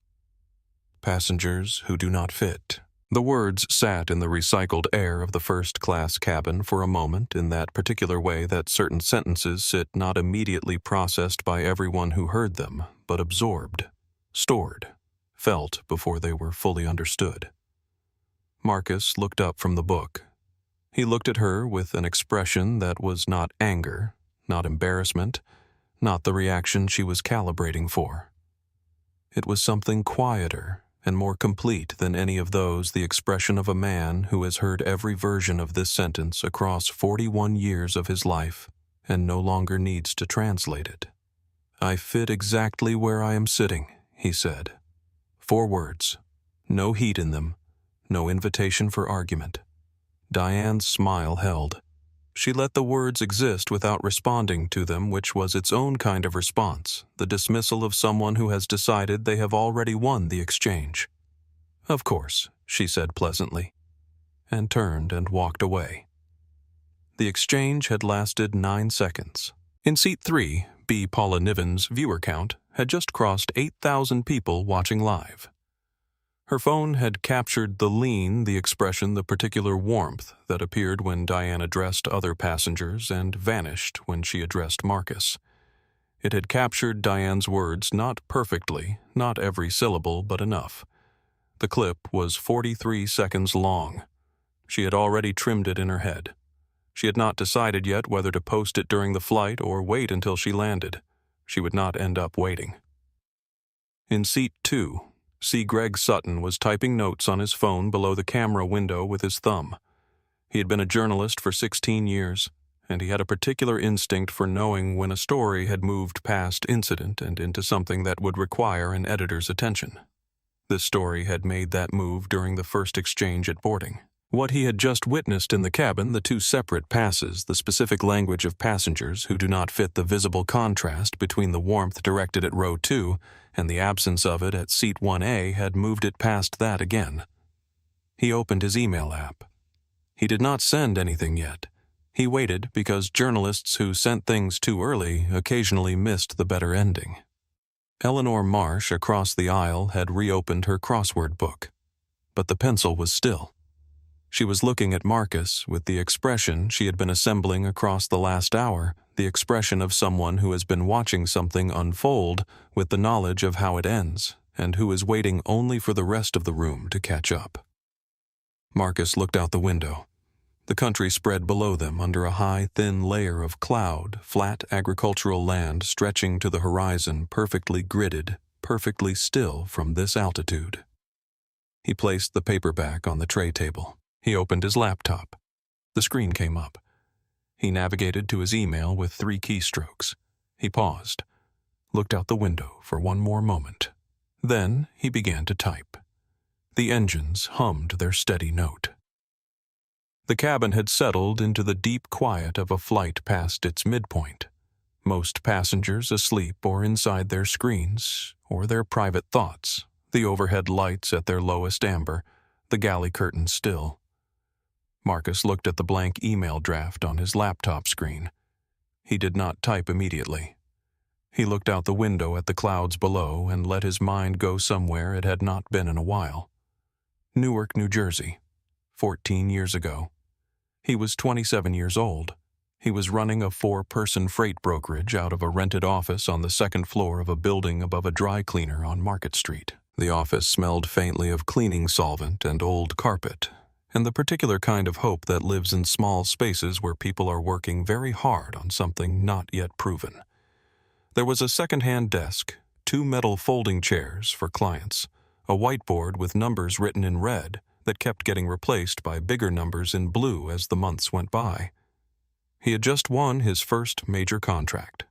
Passengers who do not fit." The words sat in the recycled air of the first-class cabin for a moment in that particular way that certain sentences sit not immediately processed by everyone who heard them, but absorbed, stored, felt before they were fully understood. Marcus looked up from the book. He looked at her with an expression that was not anger, not embarrassment, not the reaction she was calibrating for. It was something quieter and more complete than any of those, the expression of a man who has heard every version of this sentence across 41 years of his life and no longer needs to translate it. "I fit exactly where I am sitting," he said. 4 words, no heat in them, no invitation for argument. Diane's smile held. She let the words exist without responding to them, which was its own kind of response, the dismissal of someone who has decided they have already won the exchange. "Of course," she said pleasantly, and turned and walked away. The exchange had lasted 9 seconds. In seat 3, B. Paula Niven's viewer count had just crossed 8,000 people watching live. Her phone had captured the lean, the expression, the particular warmth that appeared when Diane addressed other passengers and vanished when she addressed Marcus. It had captured Diane's words not perfectly, not every syllable, but enough. The clip was 43 seconds long. She had already trimmed it in her head. She had not decided yet whether to post it during the flight or wait until she landed. She would not end up waiting. In seat 2, C. Greg Sutton was typing notes on his phone below the camera window with his thumb. He had been a journalist for 16 years, and he had a particular instinct for knowing when a story had moved past incident and into something that would require an editor's attention. This story had made that move during the first exchange at boarding. What he had just witnessed in the cabin, the 2 separate passes, the specific language of passengers who do not fit the visible contrast between the warmth directed at row 2 and the absence of it at seat 1A, had moved it past that again. He opened his email app. He did not send anything yet. He waited because journalists who sent things too early occasionally missed the better ending. Eleanor Marsh across the aisle had reopened her crossword book, but the pencil was still. She was looking at Marcus with the expression she had been assembling across the last hour, the expression of someone who has been watching something unfold with the knowledge of how it ends, and who is waiting only for the rest of the room to catch up. Marcus looked out the window. The country spread below them under a high, thin layer of cloud, flat agricultural land stretching to the horizon, perfectly gridded, perfectly still from this altitude. He placed the paperback on the tray table. He opened his laptop. The screen came up. He navigated to his email with 3 keystrokes. He paused, looked out the window for one more moment. Then he began to type. The engines hummed their steady note. The cabin had settled into the deep quiet of a flight past its midpoint. Most passengers asleep or inside their screens, or their private thoughts, the overhead lights at their lowest amber, the galley curtains still. Marcus looked at the blank email draft on his laptop screen. He did not type immediately. He looked out the window at the clouds below and let his mind go somewhere it had not been in a while. Newark, New Jersey, 14 years ago. He was 27 years old. He was running a 4-person freight brokerage out of a rented office on the 2nd floor of a building above a dry cleaner on Market Street. The office smelled faintly of cleaning solvent and old carpet, and the particular kind of hope that lives in small spaces where people are working very hard on something not yet proven. There was a second-hand desk, 2 metal folding chairs for clients, a whiteboard with numbers written in red that kept getting replaced by bigger numbers in blue as the months went by. He had just won his first major contract.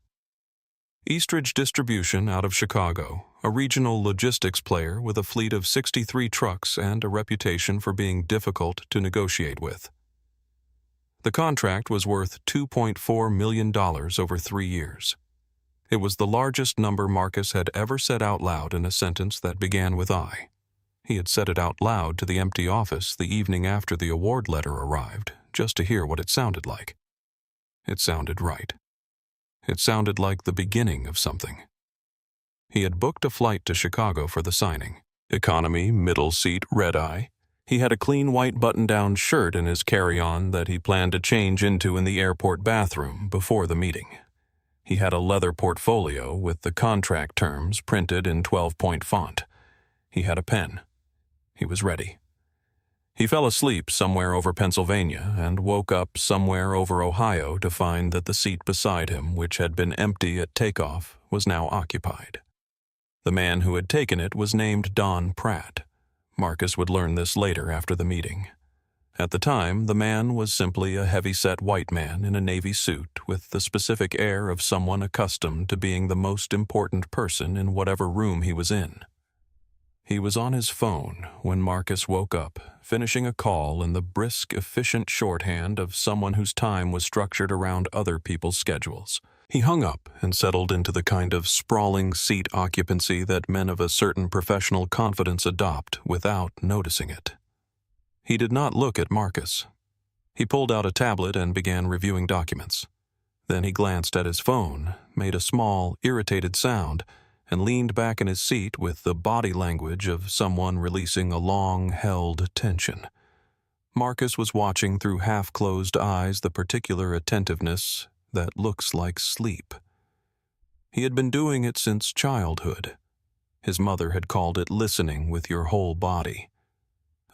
Eastridge Distribution out of Chicago, a regional logistics player with a fleet of 63 trucks and a reputation for being difficult to negotiate with. The contract was worth $2.4 million over 3 years. It was the largest number Marcus had ever said out loud in a sentence that began with I. He had said it out loud to the empty office the evening after the award letter arrived, just to hear what it sounded like. It sounded right. It sounded like the beginning of something. He had booked a flight to Chicago for the signing. Economy, middle seat, red-eye. He had a clean white button-down shirt in his carry-on that he planned to change into in the airport bathroom before the meeting. He had a leather portfolio with the contract terms printed in 12-point font. He had a pen. He was ready. He fell asleep somewhere over Pennsylvania and woke up somewhere over Ohio to find that the seat beside him, which had been empty at takeoff, was now occupied. The man who had taken it was named Don Pratt. Marcus would learn this later after the meeting. At the time, the man was simply a heavy-set white man in a navy suit with the specific air of someone accustomed to being the most important person in whatever room he was in. He was on his phone when Marcus woke up, finishing a call in the brisk, efficient shorthand of someone whose time was structured around other people's schedules. He hung up and settled into the kind of sprawling seat occupancy that men of a certain professional confidence adopt without noticing it. He did not look at Marcus. He pulled out a tablet and began reviewing documents. Then he glanced at his phone, made a small, irritated sound, and leaned back in his seat with the body language of someone releasing a long-held tension. Marcus was watching through half-closed eyes the particular attentiveness that looks like sleep. He had been doing it since childhood. His mother had called it listening with your whole body.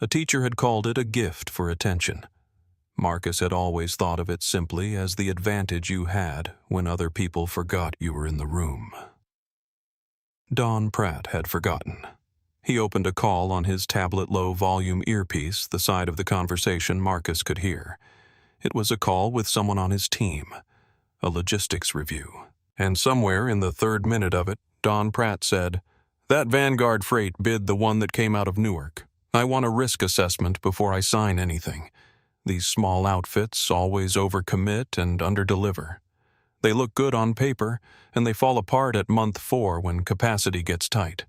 A teacher had called it a gift for attention. Marcus had always thought of it simply as the advantage you had when other people forgot you were in the room. Don Pratt had forgotten. He opened a call on his tablet low-volume earpiece, the side of the conversation Marcus could hear. It was a call with someone on his team, a logistics review. And somewhere in the 3rd minute of it, Don Pratt said, "That Vanguard freight bid the one that came out of Newark. I want a risk assessment before I sign anything. These small outfits always overcommit and underdeliver. They look good on paper, and they fall apart at month 4 when capacity gets tight.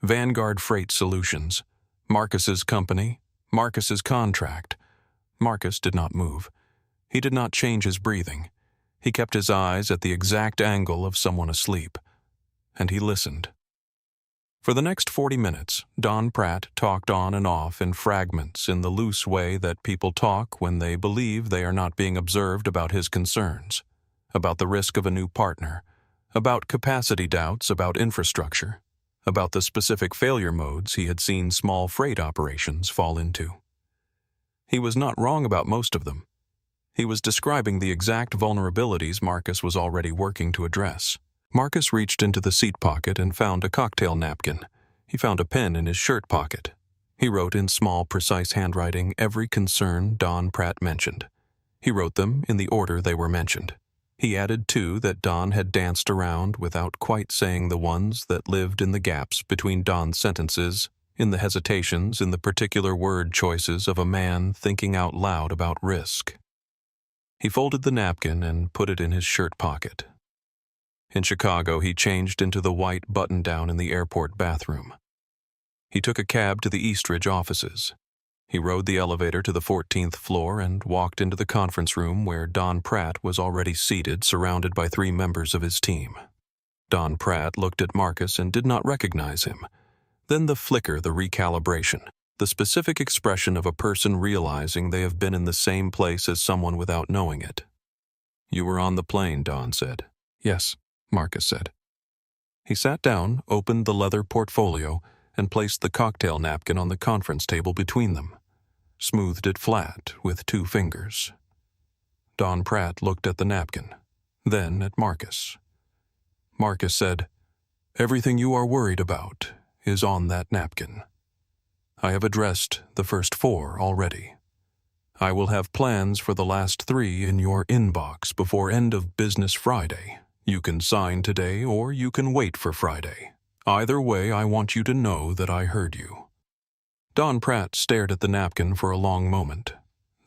Vanguard Freight Solutions. Marcus's company. Marcus's contract." Marcus did not move. He did not change his breathing. He kept his eyes at the exact angle of someone asleep. And he listened. For the next 40 minutes, Don Pratt talked on and off in fragments in the loose way that people talk when they believe they are not being observed about his concerns. About the risk of a new partner, about capacity doubts about infrastructure, about the specific failure modes he had seen small freight operations fall into. He was not wrong about most of them. He was describing the exact vulnerabilities Marcus was already working to address. Marcus reached into the seat pocket and found a cocktail napkin. He found a pen in his shirt pocket. He wrote in small, precise handwriting every concern Don Pratt mentioned. He wrote them in the order they were mentioned. He added 2 that Don had danced around without quite saying, the ones that lived in the gaps between Don's sentences, in the hesitations in the particular word choices of a man thinking out loud about risk. He folded the napkin and put it in his shirt pocket. In Chicago, he changed into the white button-down in the airport bathroom. He took a cab to the Eastridge offices. He rode the elevator to the 14th floor and walked into the conference room where Don Pratt was already seated, surrounded by 3 members of his team. Don Pratt looked at Marcus and did not recognize him. Then the flicker, the recalibration, the specific expression of a person realizing they have been in the same place as someone without knowing it. "You were on the plane," Don said. "Yes," Marcus said. He sat down, opened the leather portfolio, and placed the cocktail napkin on the conference table between them. Smoothed it flat with 2 fingers. Don Pratt looked at the napkin, then at Marcus. Marcus said, Everything you are worried about is on that napkin. I have addressed the first 4 already. I will have plans for the last 3 in your inbox before end of business Friday. You can sign today or you can wait for Friday. Either way, I want you to know that I heard you." Don Pratt stared at the napkin for a long moment.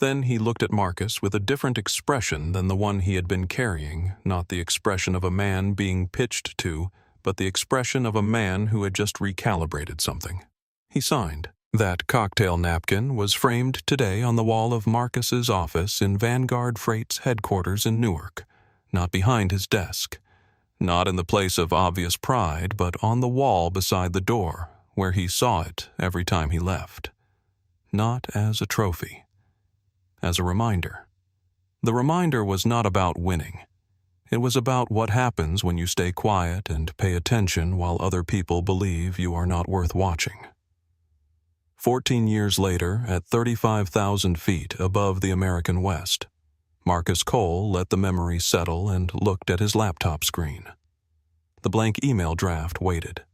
Then he looked at Marcus with a different expression than the one he had been carrying, not the expression of a man being pitched to, but the expression of a man who had just recalibrated something. He signed. That cocktail napkin was framed today on the wall of Marcus's office in Vanguard Freight's headquarters in Newark, not behind his desk, not in the place of obvious pride, but on the wall beside the door, where he saw it every time he left. Not as a trophy. As a reminder. The reminder was not about winning. It was about what happens when you stay quiet and pay attention while other people believe you are not worth watching. 14 years later, at 35,000 feet above the American West, Marcus Cole let the memory settle and looked at his laptop screen. The blank email draft waited.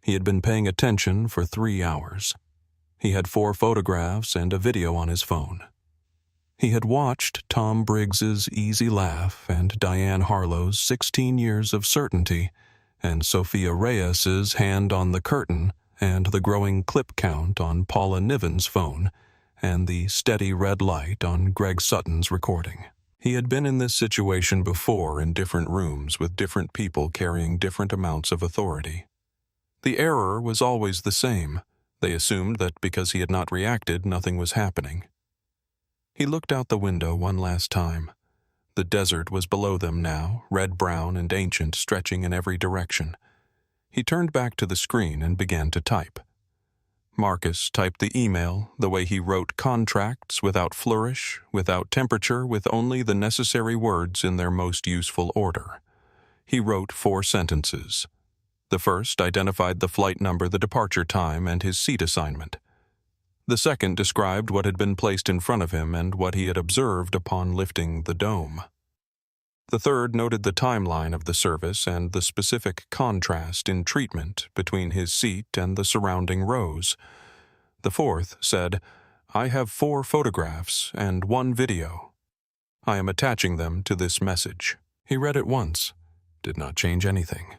He had been paying attention for 3 hours. He had 4 photographs and a video on his phone. He had watched Tom Briggs's easy laugh and Diane Harlow's 16 years of certainty and Sophia Reyes's hand on the curtain and the growing clip count on Paula Niven's phone and the steady red light on Greg Sutton's recording. He had been in this situation before in different rooms with different people carrying different amounts of authority. The error was always the same. They assumed that because he had not reacted, nothing was happening. He looked out the window one last time. The desert was below them now, red-brown and ancient, stretching in every direction. He turned back to the screen and began to type. Marcus typed the email the way he wrote contracts, without flourish, without temperature, with only the necessary words in their most useful order. He wrote 4 sentences. The first identified the flight number, the departure time, and his seat assignment. The second described what had been placed in front of him and what he had observed upon lifting the dome. The third noted the timeline of the service and the specific contrast in treatment between his seat and the surrounding rows. The fourth said, "I have 4 photographs and 1 video. I am attaching them to this message." He read it once, did not change anything.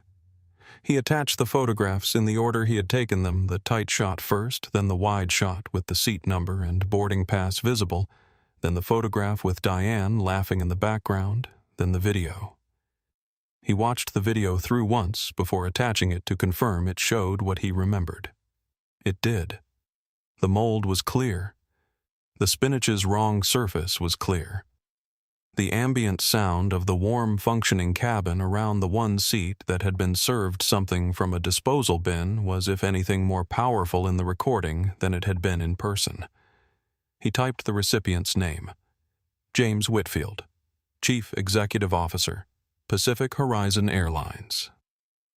He attached the photographs in the order he had taken them, the tight shot first, then the wide shot with the seat number and boarding pass visible, then the photograph with Diane laughing in the background, then the video. He watched the video through once before attaching it to confirm it showed what he remembered. It did. The mold was clear. The spinach's wrong surface was clear. The ambient sound of the warm functioning cabin around the one seat that had been served something from a disposal bin was, if anything, more powerful in the recording than it had been in person. He typed the recipient's name. James Whitfield, Chief Executive Officer, Pacific Horizon Airlines.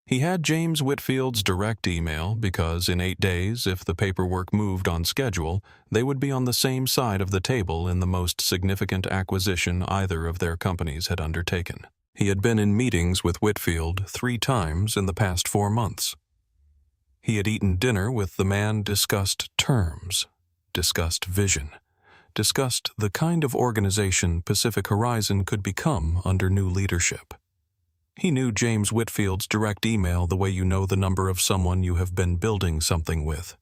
He had James Whitfield's direct email because in 8 days, if the paperwork moved on schedule, they would be on the same side of the table in the most significant acquisition either of their companies had undertaken. He had been in meetings with Whitfield 3 times in the past 4 months. He had eaten dinner with the man, discussed terms, discussed vision, discussed the kind of organization Pacific Horizon could become under new leadership. He knew James Whitfield's direct email the way you know the number of someone you have been building something with.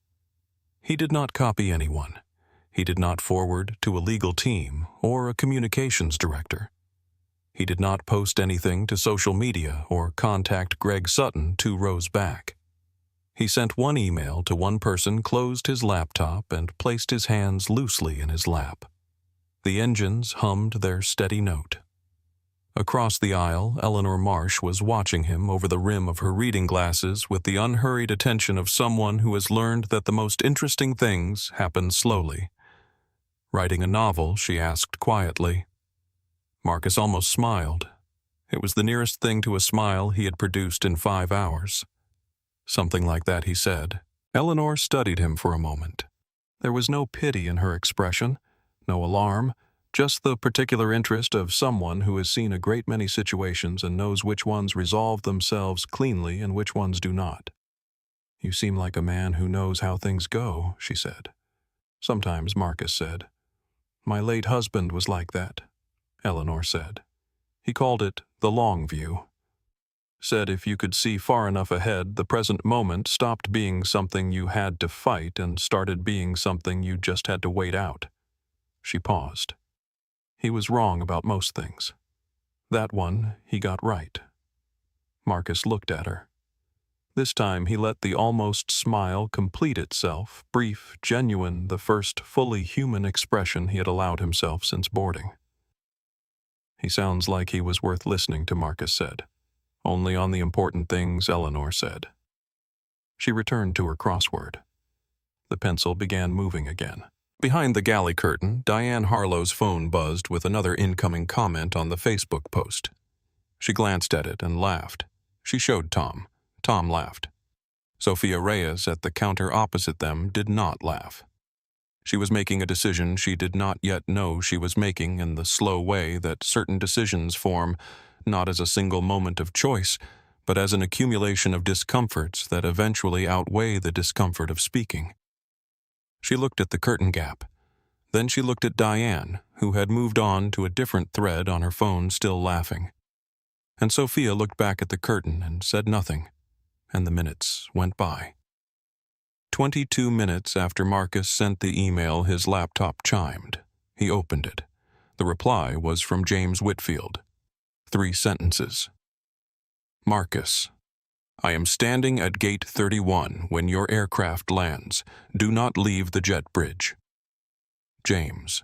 He did not copy anyone. He did not forward to a legal team or a communications director. He did not post anything to social media or contact Greg Sutton 2 rows back. He sent 1 email to 1 person, closed his laptop, and placed his hands loosely in his lap. The engines hummed their steady note. Across the aisle, Eleanor Marsh was watching him over the rim of her reading glasses with the unhurried attention of someone who has learned that the most interesting things happen slowly. Writing a novel, she asked quietly. Marcus almost smiled. It was the nearest thing to a smile he had produced in 5 hours. Something like that, he said. Eleanor studied him for a moment. There was no pity in her expression, no alarm, Just the particular interest of someone who has seen a great many situations and knows which ones resolve themselves cleanly and which ones do not. You seem like a man who knows how things go, she said. Sometimes, Marcus said. My late husband was like that, Eleanor said. He called it the long view. Said if you could see far enough ahead, the present moment stopped being something you had to fight and started being something you just had to wait out. She paused. He was wrong about most things. That one he got right. Marcus looked at her. This time he let the almost smile complete itself, brief, genuine, the first fully human expression he had allowed himself since boarding. He sounds like he was worth listening to, Marcus said. Only on the important things, Eleanor said. She returned to her crossword. The pencil began moving again. Behind the galley curtain, Diane Harlow's phone buzzed with another incoming comment on the Facebook post. She glanced at it and laughed. She showed Tom. Tom laughed. Sophia Reyes at the counter opposite them did not laugh. She was making a decision she did not yet know she was making in the slow way that certain decisions form, not as a single moment of choice, but as an accumulation of discomforts that eventually outweigh the discomfort of speaking. She looked at the curtain gap. Then she looked at Diane, who had moved on to a different thread on her phone, still laughing. And Sophia looked back at the curtain and said nothing, and the minutes went by. 22 minutes after Marcus sent the email, his laptop chimed. He opened it. The reply was from James Whitfield. 3 sentences. Marcus, I am standing at gate 31 when your aircraft lands. Do not leave the jet bridge. James.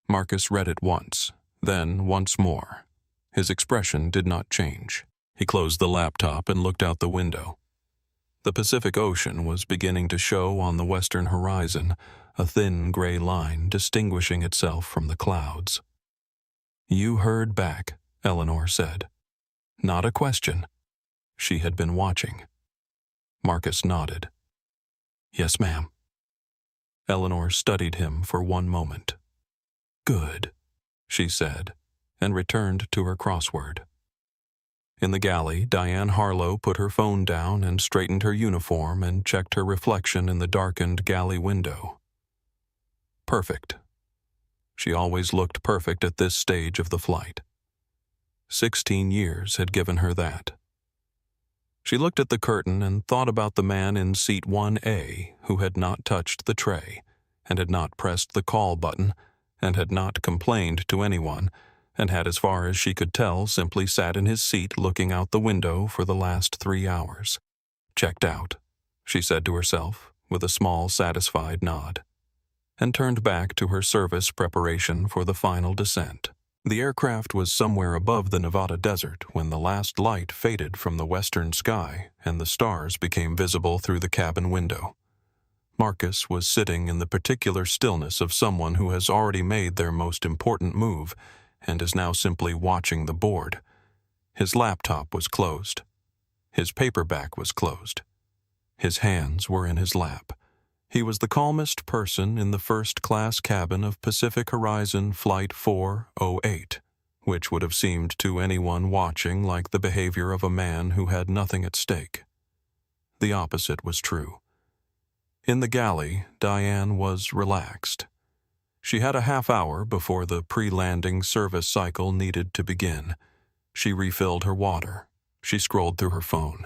Marcus read it once, then once more. His expression did not change. He closed the laptop and looked out the window. The Pacific Ocean was beginning to show on the western horizon, a thin gray line distinguishing itself from the clouds. You heard back, Eleanor said. Not a question. She had been watching. Marcus nodded. Yes, ma'am. Eleanor studied him for one moment. Good, she said, and returned to her crossword. In the galley, Diane Harlow put her phone down and straightened her uniform and checked her reflection in the darkened galley window. Perfect. She always looked perfect at this stage of the flight. 16 years had given her that. She looked at the curtain and thought about the man in seat 1A who had not touched the tray, and had not pressed the call button, and had not complained to anyone, and had, as far as she could tell, simply sat in his seat looking out the window for the last 3 hours. Checked out, she said to herself, with a small, satisfied nod, and turned back to her service preparation for the final descent. The aircraft was somewhere above the Nevada desert when the last light faded from the western sky and the stars became visible through the cabin window. Marcus was sitting in the particular stillness of someone who has already made their most important move and is now simply watching the board. His laptop was closed. His paperback was closed. His hands were in his lap. He was the calmest person in the first-class cabin of Pacific Horizon Flight 408, which would have seemed to anyone watching like the behavior of a man who had nothing at stake. The opposite was true. In the galley, Diane was relaxed. She had a half-hour before the pre-landing service cycle needed to begin. She refilled her water. She scrolled through her phone.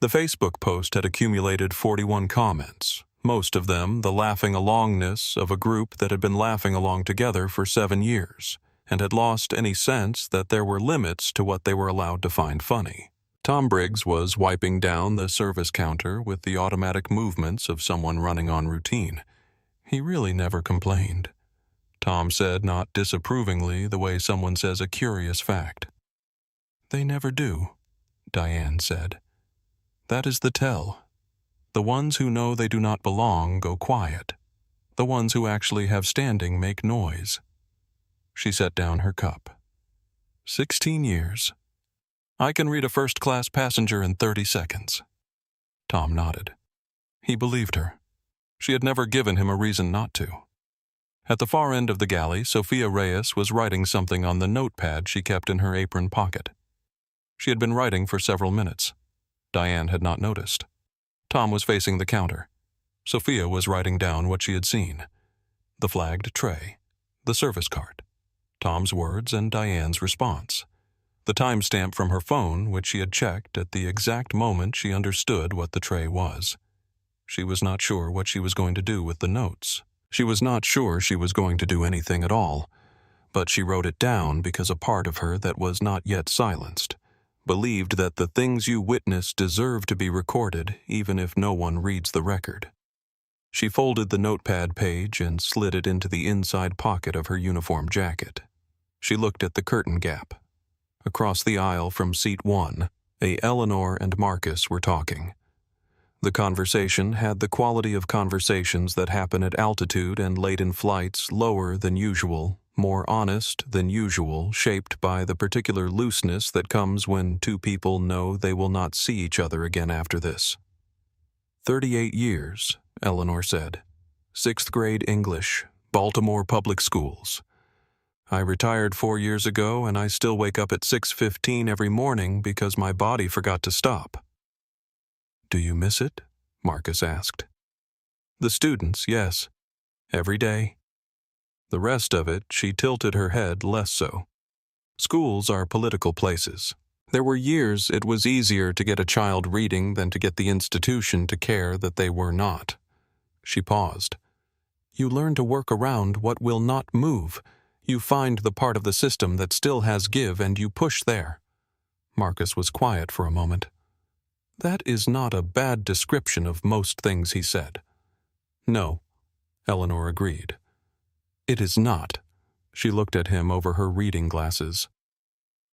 The Facebook post had accumulated 41 comments, most of them the laughing alongness of a group that had been laughing along together for 7 years, and had lost any sense that there were limits to what they were allowed to find funny. Tom Briggs was wiping down the service counter with the automatic movements of someone running on routine. He really never complained. Tom said, not disapprovingly, the way someone says a curious fact. They never do, Diane said. That is the tell. The ones who know they do not belong go quiet. The ones who actually have standing make noise. She set down her cup. 16 years. I can read a first-class passenger in 30 seconds. Tom nodded. He believed her. She had never given him a reason not to. At the far end of the galley, Sophia Reyes was writing something on the notepad she kept in her apron pocket. She had been writing for several minutes. Diane had not noticed. Tom was facing the counter. Sophia was writing down what she had seen: the flagged tray, the service card, Tom's words and Diane's response, the timestamp from her phone, which she had checked at the exact moment she understood what the tray was. She was not sure what she was going to do with the notes. She was not sure she was going to do anything at all, but she wrote it down because a part of her that was not yet silenced believed that the things you witness deserve to be recorded even if no one reads the record. She folded the notepad page and slid it into the inside pocket of her uniform jacket. She looked at the curtain gap. Across the aisle from seat 1, Eleanor and Marcus were talking. The conversation had the quality of conversations that happen at altitude and late in flights lower than usual, more honest than usual, shaped by the particular looseness that comes when two people know they will not see each other again after this. 38 years, Eleanor said. 6th grade English, Baltimore Public Schools. I retired 4 years ago and I still wake up at 6:15 every morning because my body forgot to stop. Do you miss it? Marcus asked. The students, yes. Every day. The rest of it, she tilted her head less so. Schools are political places. There were years it was easier to get a child reading than to get the institution to care that they were not. She paused. You learn to work around what will not move. You find the part of the system that still has give and you push there. Marcus was quiet for a moment. That is not a bad description of most things he said. No, Eleanor agreed. It is not. She looked at him over her reading glasses.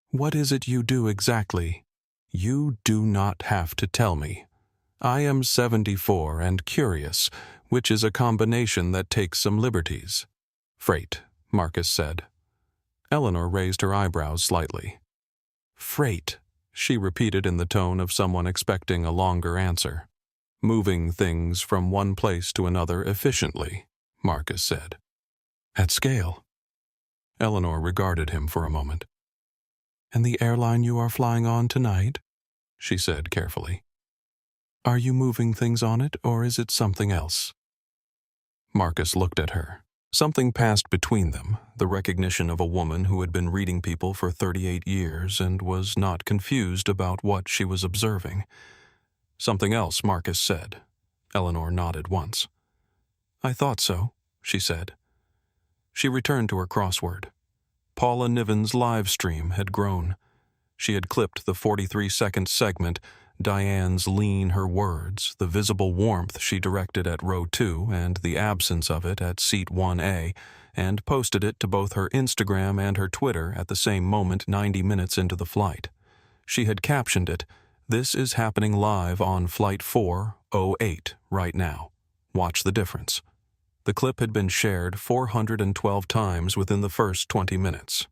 What is it you do exactly? You do not have to tell me. I am 74 and curious, which is a combination that takes some liberties. Freight, Marcus said. Eleanor raised her eyebrows slightly. Freight, she repeated in the tone of someone expecting a longer answer. Moving things from one place to another efficiently, Marcus said. At scale. Eleanor regarded him for a moment. And the airline you are flying on tonight? She said carefully. Are you moving things on it, or is it something else? Marcus looked at her. Something passed between them, the recognition of a woman who had been reading people for 38 years and was not confused about what she was observing. Something else, Marcus said. Eleanor nodded once. I thought so, she said. She returned to her crossword. Paula Niven's live stream had grown. She had clipped the 43-second segment, Diane's lean her words, the visible warmth she directed at row 2 and the absence of it at seat 1A, and posted it to both her Instagram and her Twitter at the same moment 90 minutes into the flight. She had captioned it, This is happening live on Flight 408 right now. Watch the difference. The clip had been shared 412 times within the first 20 minutes.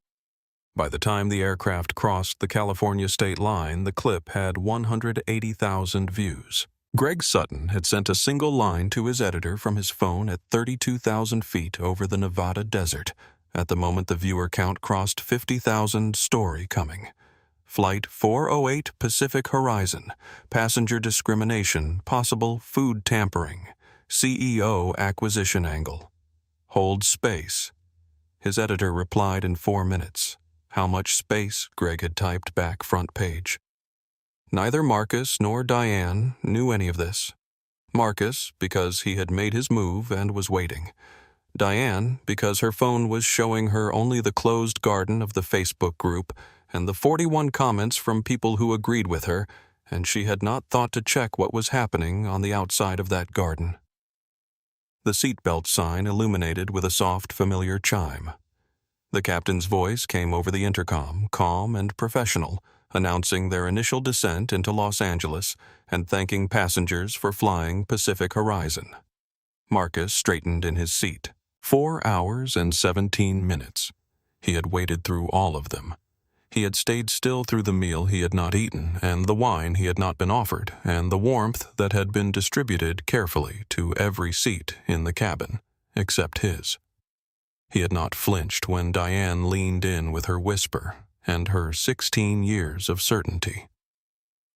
By the time the aircraft crossed the California state line, the clip had 180,000 views. Greg Sutton had sent a single line to his editor from his phone at 32,000 feet over the Nevada desert. At the moment the viewer count crossed 50,000, story coming. Flight 408 Pacific Horizon, passenger discrimination, possible food tampering, CEO acquisition angle. Hold space. His editor replied in 4 minutes. How much space, Greg had typed back front page. Neither Marcus nor Diane knew any of this. Marcus, because he had made his move and was waiting. Diane, because her phone was showing her only the closed garden of the Facebook group and the 41 comments from people who agreed with her, and she had not thought to check what was happening on the outside of that garden. The seatbelt sign illuminated with a soft, familiar chime. The captain's voice came over the intercom, calm and professional, announcing their initial descent into Los Angeles and thanking passengers for flying Pacific Horizon. Marcus straightened in his seat. 4 hours and 17 minutes. He had waited through all of them. He had stayed still through the meal he had not eaten, and the wine he had not been offered, and the warmth that had been distributed carefully to every seat in the cabin, except his. He had not flinched when Diane leaned in with her whisper and her 16 years of certainty.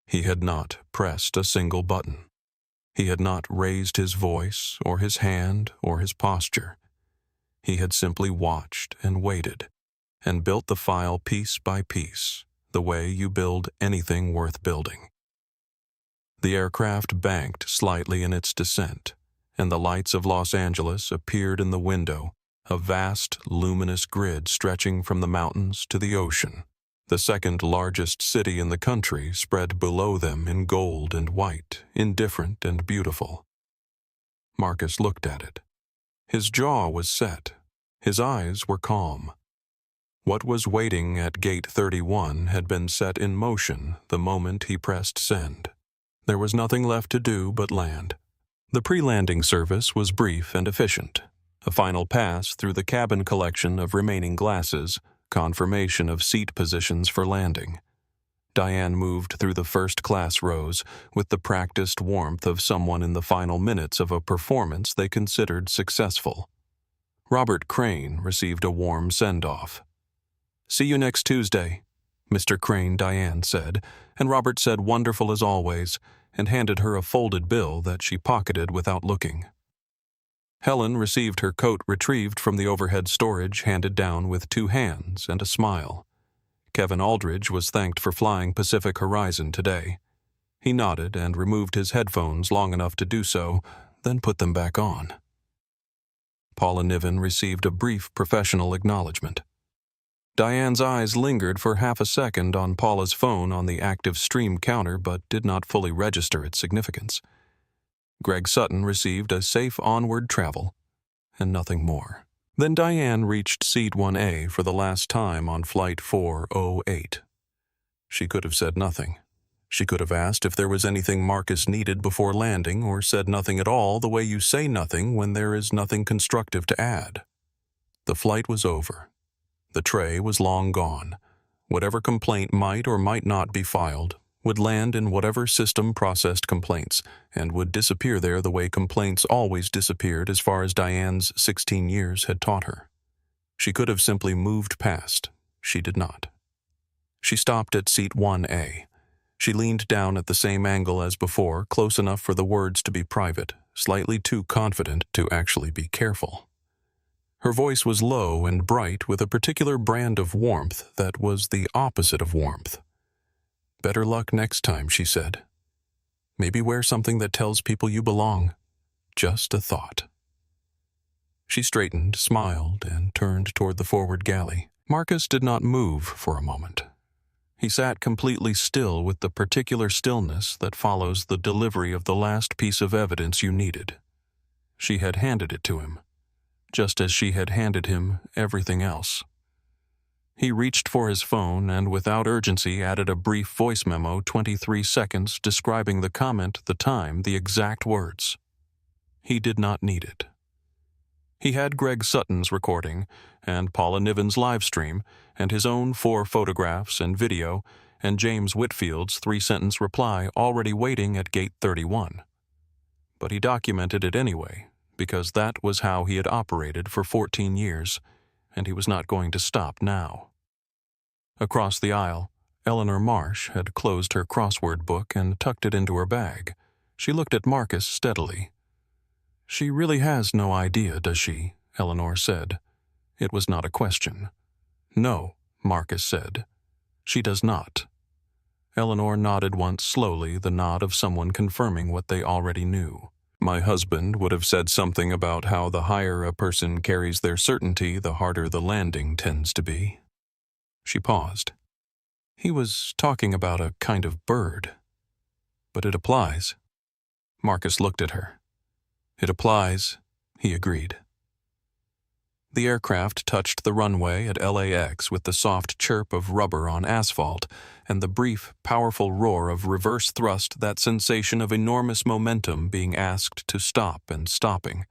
He had not pressed a single button. He had not raised his voice or his hand or his posture. He had simply watched and waited and built the file piece by piece, the way you build anything worth building. The aircraft banked slightly in its descent, and the lights of Los Angeles appeared in the window, a vast, luminous grid stretching from the mountains to the ocean. The second largest city in the country spread below them in gold and white, indifferent and beautiful. Marcus looked at it. His jaw was set. His eyes were calm. What was waiting at Gate 31 had been set in motion the moment he pressed send. There was nothing left to do but land. The pre-landing service was brief and efficient. A final pass through the cabin collection of remaining glasses, confirmation of seat positions for landing. Diane moved through the first-class rows with the practiced warmth of someone in the final minutes of a performance they considered successful. Robert Crane received a warm send-off. "See you next Tuesday," Mr. Crane Diane said, and Robert said wonderful as always, and handed her a folded bill that she pocketed without looking. Helen received her coat retrieved from the overhead storage handed down with 2 hands and a smile. Kevin Aldridge was thanked for flying Pacific Horizon today. He nodded and removed his headphones long enough to do so, then put them back on. Paula Niven received a brief professional acknowledgement. Diane's eyes lingered for half a second on Paula's phone on the active stream counter but did not fully register its significance. Greg Sutton received a safe onward travel, and nothing more. Then Diane reached Seat 1A for the last time on Flight 408. She could have said nothing. She could have asked if there was anything Marcus needed before landing, or said nothing at all the way you say nothing when there is nothing constructive to add. The flight was over. The tray was long gone. Whatever complaint might or might not be filed would land in whatever system processed complaints, and would disappear there the way complaints always disappeared as far as Diane's 16 years had taught her. She could have simply moved past. She did not. She stopped at Seat 1A. She leaned down at the same angle as before, close enough for the words to be private, slightly too confident to actually be careful. Her voice was low and bright with a particular brand of warmth that was the opposite of warmth. "Better luck next time," she said. "Maybe wear something that tells people you belong. Just a thought." She straightened, smiled, and turned toward the forward galley. Marcus did not move for a moment. He sat completely still with the particular stillness that follows the delivery of the last piece of evidence you needed. She had handed it to him, just as she had handed him everything else. He reached for his phone and without urgency added a brief voice memo 23 seconds describing the comment, the time, the exact words. He did not need it. He had Greg Sutton's recording and Paula Niven's live stream and his own 4 photographs and video and James Whitfield's 3-sentence reply already waiting at Gate 31. But he documented it anyway, because that was how he had operated for 14 years, and he was not going to stop now. Across the aisle, Eleanor Marsh had closed her crossword book and tucked it into her bag. She looked at Marcus steadily. "She really has no idea, does she?" Eleanor said. It was not a question. "No," Marcus said. "She does not." Eleanor nodded once slowly, the nod of someone confirming what they already knew. "My husband would have said something about how the higher a person carries their certainty, the harder the landing tends to be." She paused. "He was talking about a kind of bird. But it applies." Marcus looked at her. "It applies," he agreed. The aircraft touched the runway at LAX with the soft chirp of rubber on asphalt and the brief, powerful roar of reverse thrust, that sensation of enormous momentum being asked to stop and stopping.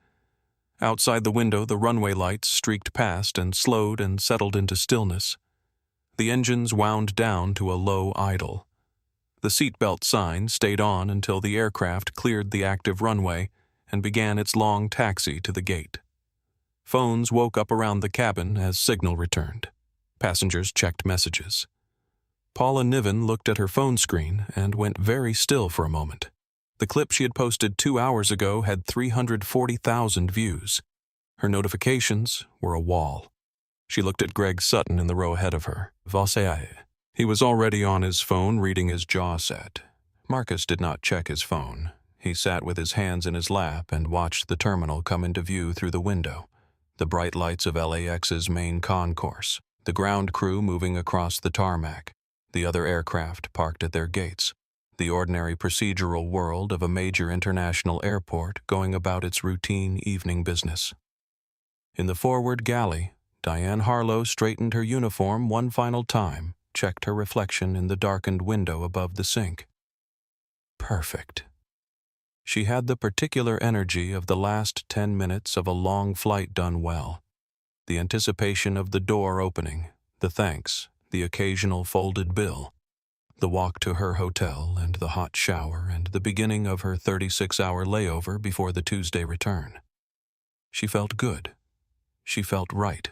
Outside the window, the runway lights streaked past and slowed and settled into stillness. The engines wound down to a low idle. The seatbelt sign stayed on until the aircraft cleared the active runway and began its long taxi to the gate. Phones woke up around the cabin as signal returned. Passengers checked messages. Paula Niven looked at her phone screen and went very still for a moment. The clip she had posted 2 hours ago had 340,000 views. Her notifications were a wall. She looked at Greg Sutton in the row ahead of her. He was already on his phone, reading his jaw set. Marcus did not check his phone. He sat with his hands in his lap and watched the terminal come into view through the window. The bright lights of LAX's main concourse, the ground crew moving across the tarmac, the other aircraft parked at their gates, the ordinary procedural world of a major international airport going about its routine evening business. In the forward galley, Diane Harlow straightened her uniform one final time, checked her reflection in the darkened window above the sink. Perfect. She had the particular energy of the last 10 minutes of a long flight done well. The anticipation of the door opening, the thanks, the occasional folded bill, the walk to her hotel and the hot shower and the beginning of her 36-hour layover before the Tuesday return. She felt good. She felt right.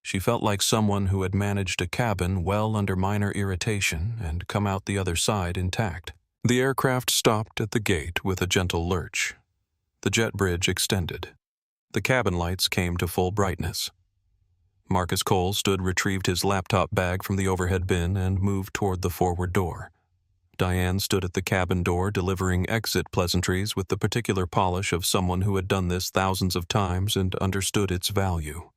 She felt like someone who had managed a cabin well under minor irritation and come out the other side intact. The aircraft stopped at the gate with a gentle lurch. The jet bridge extended. The cabin lights came to full brightness. Marcus Cole retrieved his laptop bag from the overhead bin and moved toward the forward door. Diane stood at the cabin door delivering exit pleasantries with the particular polish of someone who had done this thousands of times and understood its value.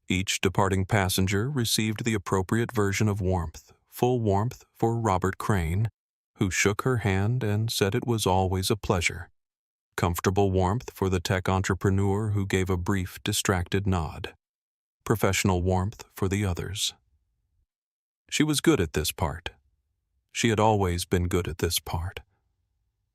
Each departing passenger received the appropriate version of warmth, full warmth for Robert Crane, who shook her hand and said it was always a pleasure. Comfortable warmth for the tech entrepreneur who gave a brief, distracted nod. Professional warmth for the others. She was good at this part. She had always been good at this part.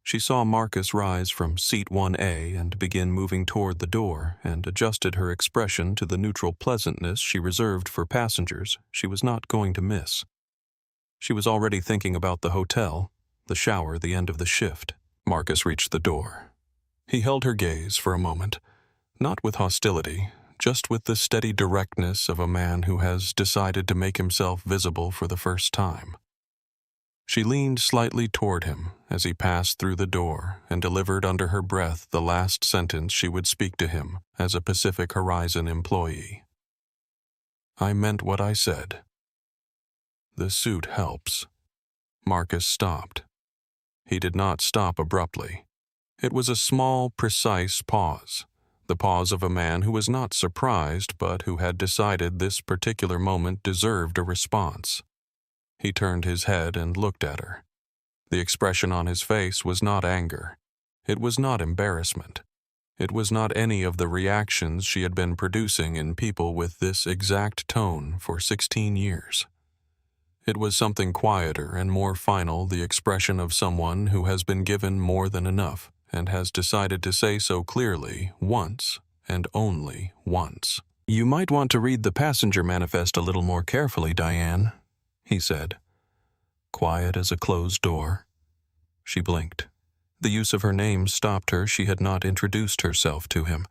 She saw Marcus rise from seat 1A and begin moving toward the door and adjusted her expression to the neutral pleasantness she reserved for passengers she was not going to miss. She was already thinking about the hotel, the shower, the end of the shift. Marcus reached the door. He held her gaze for a moment, not with hostility, just with the steady directness of a man who has decided to make himself visible for the first time. She leaned slightly toward him as he passed through the door and delivered under her breath the last sentence she would speak to him as a Pacific Horizon employee. "I meant what I said." "The suit helps." Marcus stopped. He did not stop abruptly. It was a small, precise pause, the pause of a man who was not surprised but who had decided this particular moment deserved a response. He turned his head and looked at her. The expression on his face was not anger. It was not embarrassment. It was not any of the reactions she had been producing in people with this exact tone for 16 years. It was something quieter and more final, the expression of someone who has been given more than enough and has decided to say so clearly once and only once. "You might want to read the passenger manifest a little more carefully, Diane," he said. Quiet as a closed door. She blinked. The use of her name stopped her. She had not introduced herself to him.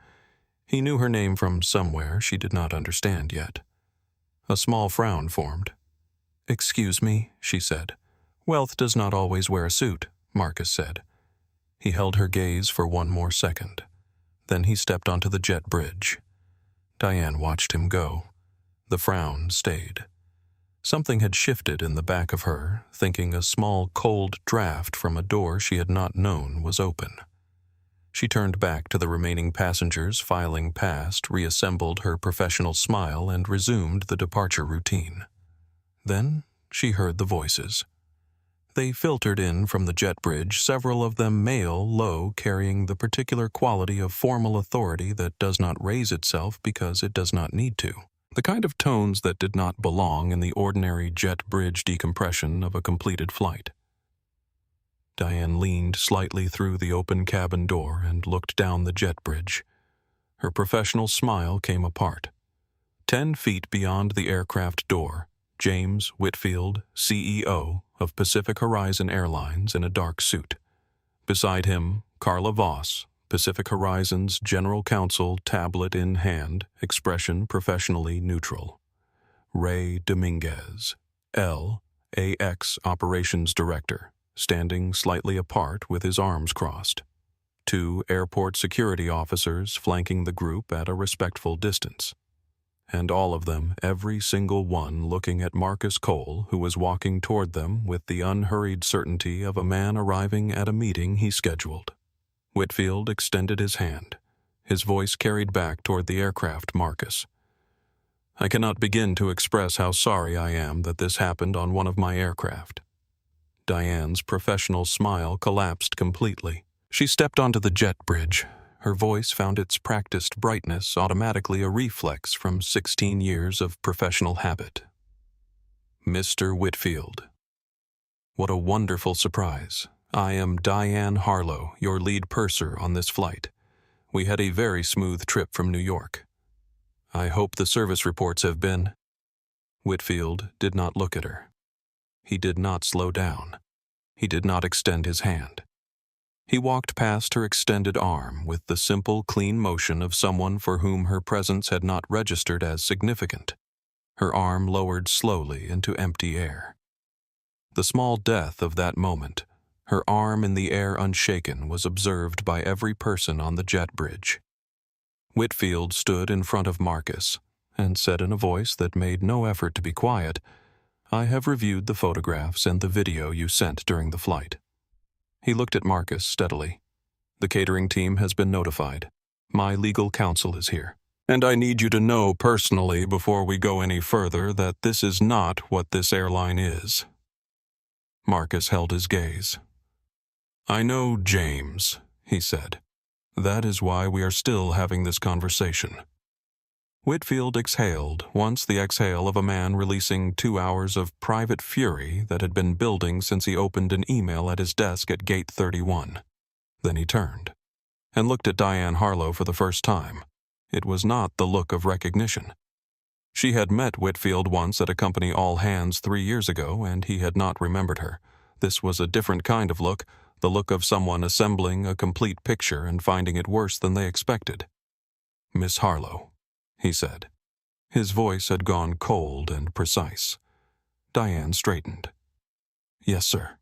He knew her name from somewhere she did not understand yet. A small frown formed. "Excuse me," she said. "Wealth does not always wear a suit," Marcus said. He held her gaze for one more second. Then he stepped onto the jet bridge. Diane watched him go. The frown stayed. Something had shifted in the back of her, thinking a small cold draft from a door she had not known was open. She turned back to the remaining passengers filing past, reassembled her professional smile, and resumed the departure routine. Then she heard the voices. They filtered in from the jet bridge, several of them male, low, carrying the particular quality of formal authority that does not raise itself because it does not need to. The kind of tones that did not belong in the ordinary jet bridge decompression of a completed flight. Diane leaned slightly through the open cabin door and looked down the jet bridge. Her professional smile came apart. 10 feet beyond the aircraft door, James Whitfield, CEO of Pacific Horizon Airlines in a dark suit. Beside him, Carla Voss, Pacific Horizon's General Counsel, tablet in hand, expression professionally neutral. Ray Dominguez, LAX Operations Director, standing slightly apart with his arms crossed. 2 airport security officers flanking the group at a respectful distance. And all of them, every single one, looking at Marcus Cole, who was walking toward them with the unhurried certainty of a man arriving at a meeting he scheduled. Whitfield extended his hand, his voice carried back toward the aircraft Marcus. I cannot begin to express how sorry I am that this happened on one of my aircraft. Diane's professional smile collapsed completely. She stepped onto the jet bridge. Her voice found its practiced brightness automatically a reflex from 16 years of professional habit. Mr. Whitfield. What a wonderful surprise. I am Diane Harlow, your lead purser on this flight. We had a very smooth trip from New York. I hope the service reports have been... Whitfield did not look at her. He did not slow down. He did not extend his hand. He walked past her extended arm with the simple, clean motion of someone for whom her presence had not registered as significant. Her arm lowered slowly into empty air. The small death of that moment, her arm in the air unshaken, was observed by every person on the jet bridge. Whitfield stood in front of Marcus and said in a voice that made no effort to be quiet, I have reviewed the photographs and the video you sent during the flight. He looked at Marcus steadily. The catering team has been notified. My legal counsel is here. And I need you to know personally before we go any further that this is not what this airline is. Marcus held his gaze. I know James, he said. That is why we are still having this conversation. Whitfield exhaled, once the exhale of a man releasing 2 hours of private fury that had been building since he opened an email at his desk at Gate 31. Then he turned and looked at Diane Harlow for the first time. It was not the look of recognition. She had met Whitfield once at a company all-hands 3 years ago, and he had not remembered her. This was a different kind of look, the look of someone assembling a complete picture and finding it worse than they expected. Miss Harlow, he said. His voice had gone cold and precise. Diane straightened. Yes, sir.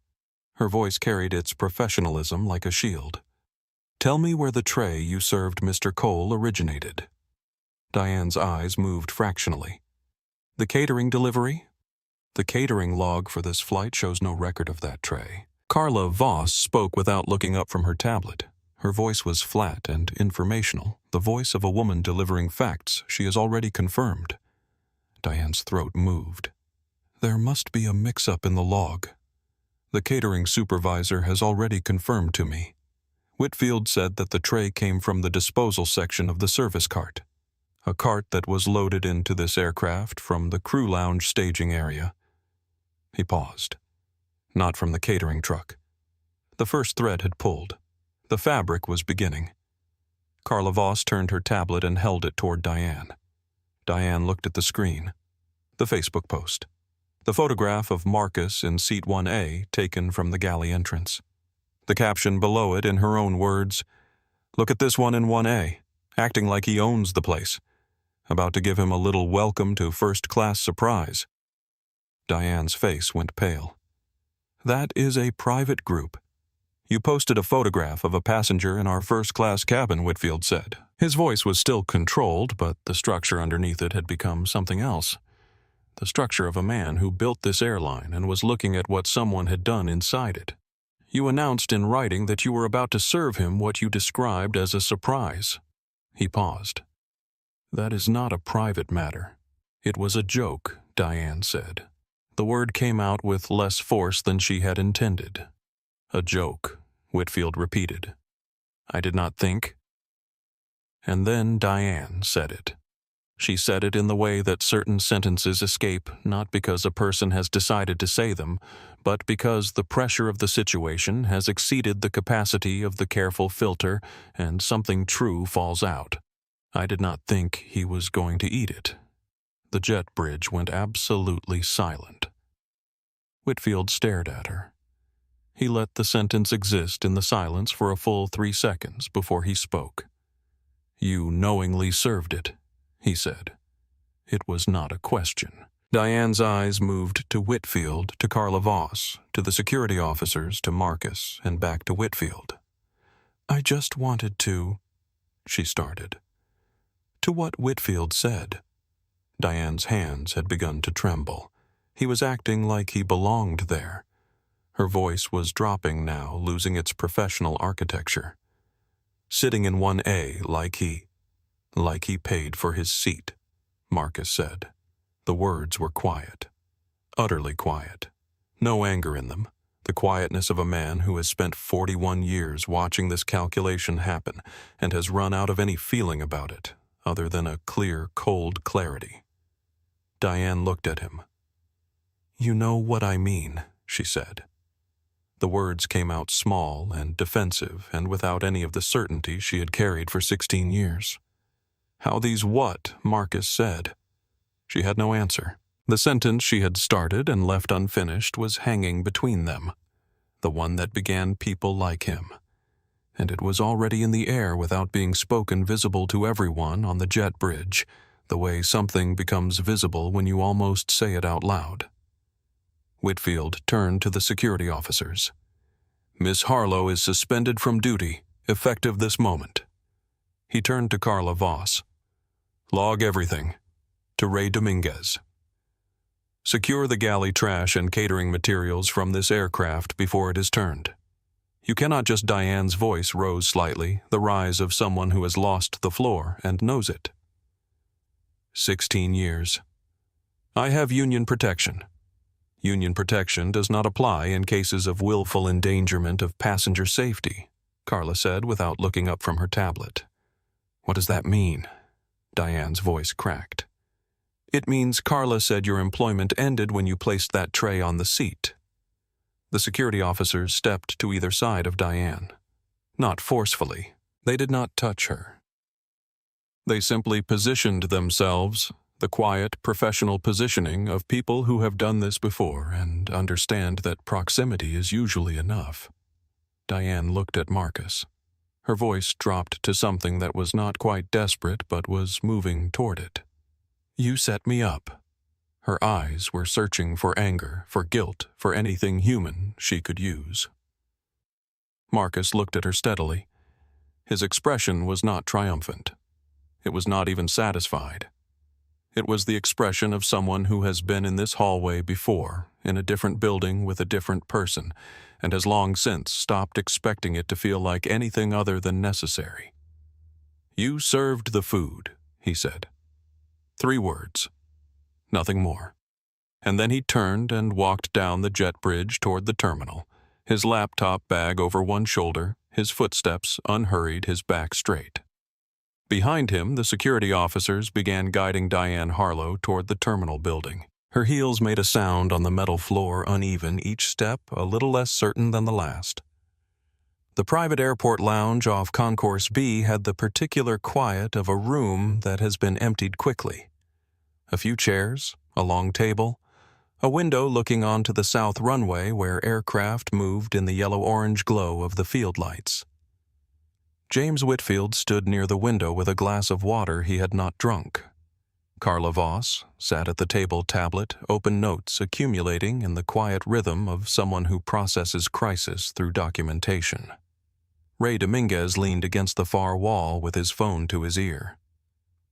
Her voice carried its professionalism like a shield. Tell me where the tray you served Mr. Cole originated. Diane's eyes moved fractionally. The catering delivery? The catering log for this flight shows no record of that tray. Carla Voss spoke without looking up from her tablet. Her voice was flat and informational, the voice of a woman delivering facts she has already confirmed. Diane's throat moved. There must be a mix-up in the log. The catering supervisor has already confirmed to me. Whitfield said that the tray came from the disposal section of the service cart, a cart that was loaded into this aircraft from the crew lounge staging area. He paused. Not from the catering truck. The first thread had pulled. The fabric was beginning. Carla Voss turned her tablet and held it toward Diane. Diane looked at the screen. The Facebook post. The photograph of Marcus in seat 1A taken from the galley entrance. The caption below it in her own words, Look at this one in 1A, acting like he owns the place. About to give him a little welcome to first-class surprise. Diane's face went pale. That is a private group. You posted a photograph of a passenger in our first-class cabin, Whitfield said. His voice was still controlled, but the structure underneath it had become something else. The structure of a man who built this airline and was looking at what someone had done inside it. You announced in writing that you were about to serve him what you described as a surprise. He paused. That is not a private matter. It was a joke, Diane said. The word came out with less force than she had intended. A joke, Whitfield repeated. I did not think. And then Diane said it. She said it in the way that certain sentences escape, not because a person has decided to say them, but because the pressure of the situation has exceeded the capacity of the careful filter and something true falls out. I did not think he was going to eat it. The jet bridge went absolutely silent. Whitfield stared at her. He let the sentence exist in the silence for a full 3 seconds before he spoke. "You knowingly served it," he said. It was not a question. Diane's eyes moved to Whitfield, to Carla Voss, to the security officers, to Marcus, and back to Whitfield. "I just wanted to," she started. To what Whitfield said. Diane's hands had begun to tremble. He was acting like he belonged there. Her voice was dropping now, losing its professional architecture. "Sitting in 1A like he paid for his seat," Marcus said. The words were quiet. Utterly quiet. No anger in them. The quietness of a man who has spent 41 years watching this calculation happen and has run out of any feeling about it, other than a clear, cold clarity. Diane looked at him. "You know what I mean," she said. The words came out small and defensive and without any of the certainty she had carried for 16 years. How these what, Marcus said. She had no answer. The sentence she had started and left unfinished was hanging between them, the one that began "people like him." And it was already in the air without being spoken, visible to everyone on the jet bridge, the way something becomes visible when you almost say it out loud. Whitfield turned to the security officers. "Miss Harlow is suspended from duty, effective this moment." He turned to Carla Voss. "Log everything. To Ray Dominguez. Secure the galley trash and catering materials from this aircraft before it is turned." You cannot just Diane's voice rose slightly, the rise of someone who has lost the floor and knows it. 16 years. I have union protection. Union protection does not apply in cases of willful endangerment of passenger safety, Carla said without looking up from her tablet. What does that mean? Diane's voice cracked. It means Carla said your employment ended when you placed that tray on the seat. The security officers stepped to either side of Diane. Not forcefully. They did not touch her. They simply positioned themselves, the quiet, professional positioning of people who have done this before and understand that proximity is usually enough. Diane looked at Marcus. Her voice dropped to something that was not quite desperate but was moving toward it. You set me up. Her eyes were searching for anger, for guilt, for anything human she could use. Marcus looked at her steadily. His expression was not triumphant. It was not even satisfied. It was the expression of someone who has been in this hallway before, in a different building with a different person, and has long since stopped expecting it to feel like anything other than necessary. You served the food, he said. 3 words. Nothing more. And then he turned and walked down the jet bridge toward the terminal, his laptop bag over one shoulder, his footsteps unhurried, his back straight. Behind him, the security officers began guiding Diane Harlow toward the terminal building. Her heels made a sound on the metal floor, uneven, each step a little less certain than the last. The private airport lounge off Concourse B had the particular quiet of a room that has been emptied quickly. A few chairs, a long table, a window looking onto the south runway where aircraft moved in the yellow-orange glow of the field lights. James Whitfield stood near the window with a glass of water he had not drunk. Carla Voss sat at the table tablet, open notes accumulating in the quiet rhythm of someone who processes crisis through documentation. Ray Dominguez leaned against the far wall with his phone to his ear.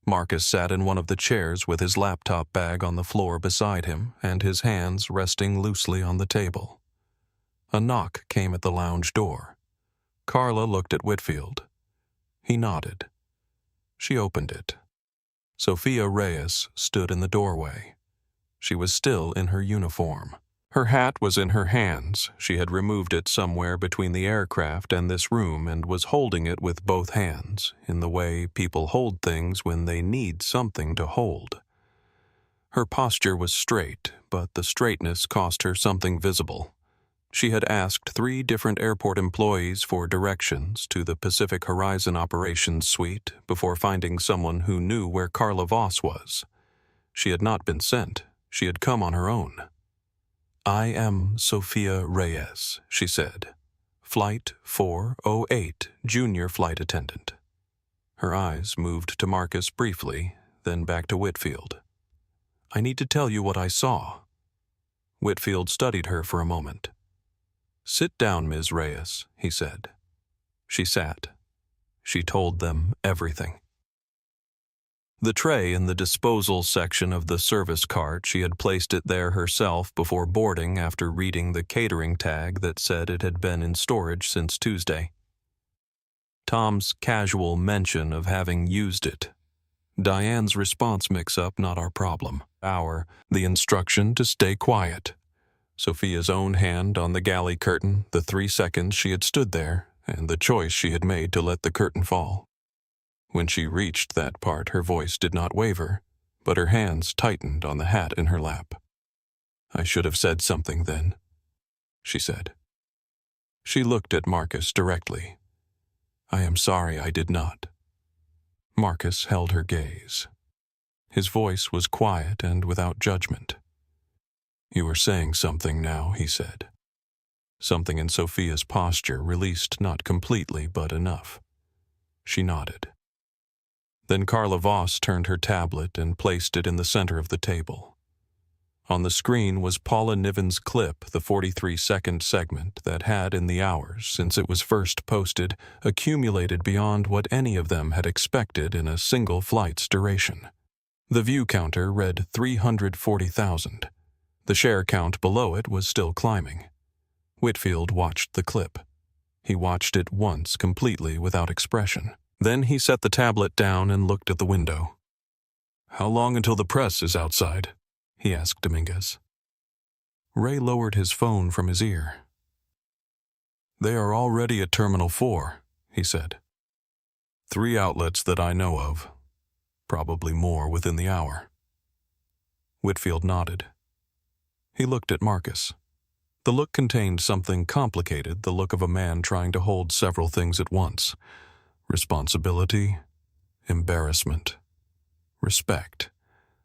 Marcus sat in one of the chairs with his laptop bag on the floor beside him and his hands resting loosely on the table. A knock came at the lounge door. Carla looked at Whitfield. He nodded. She opened it. Sophia Reyes stood in the doorway. She was still in her uniform. Her hat was in her hands. She had removed it somewhere between the aircraft and this room and was holding it with both hands, in the way people hold things when they need something to hold. Her posture was straight, but the straightness cost her something visible. She had asked 3 different airport employees for directions to the Pacific Horizon Operations Suite before finding someone who knew where Carla Voss was. She had not been sent. She had come on her own. "I am Sophia Reyes," she said. "Flight 408, junior flight attendant." Her eyes moved to Marcus briefly, then back to Whitfield. "I need to tell you what I saw." Whitfield studied her for a moment. "Sit down, Ms. Reyes," he said. She sat. She told them everything. The tray in the disposal section of the service cart, she had placed it there herself before boarding after reading the catering tag that said it had been in storage since Tuesday. Tom's casual mention of having used it. Diane's response mix-up, not our problem. The instruction to stay quiet. Sophia's own hand on the galley curtain, the 3 seconds she had stood there, and the choice she had made to let the curtain fall. When she reached that part, her voice did not waver, but her hands tightened on the hat in her lap. "I should have said something then," she said. She looked at Marcus directly. "I am sorry I did not." Marcus held her gaze. His voice was quiet and without judgment. "You were saying something now," he said. Something in Sophia's posture released not completely, but enough. She nodded. Then Carla Voss turned her tablet and placed it in the center of the table. On the screen was Paula Niven's clip, the 43-second segment that had, in the hours since it was first posted, accumulated beyond what any of them had expected in a single flight's duration. The view counter read 340,000. The share count below it was still climbing. Whitfield watched the clip. He watched it once completely without expression. Then he set the tablet down and looked at the window. "How long until the press is outside?" he asked Dominguez. Ray lowered his phone from his ear. "They are already at Terminal 4, he said. 3 outlets that I know of. Probably more within the hour." Whitfield nodded. He looked at Marcus. The look contained something complicated, the look of a man trying to hold several things at once. Responsibility, embarrassment, respect,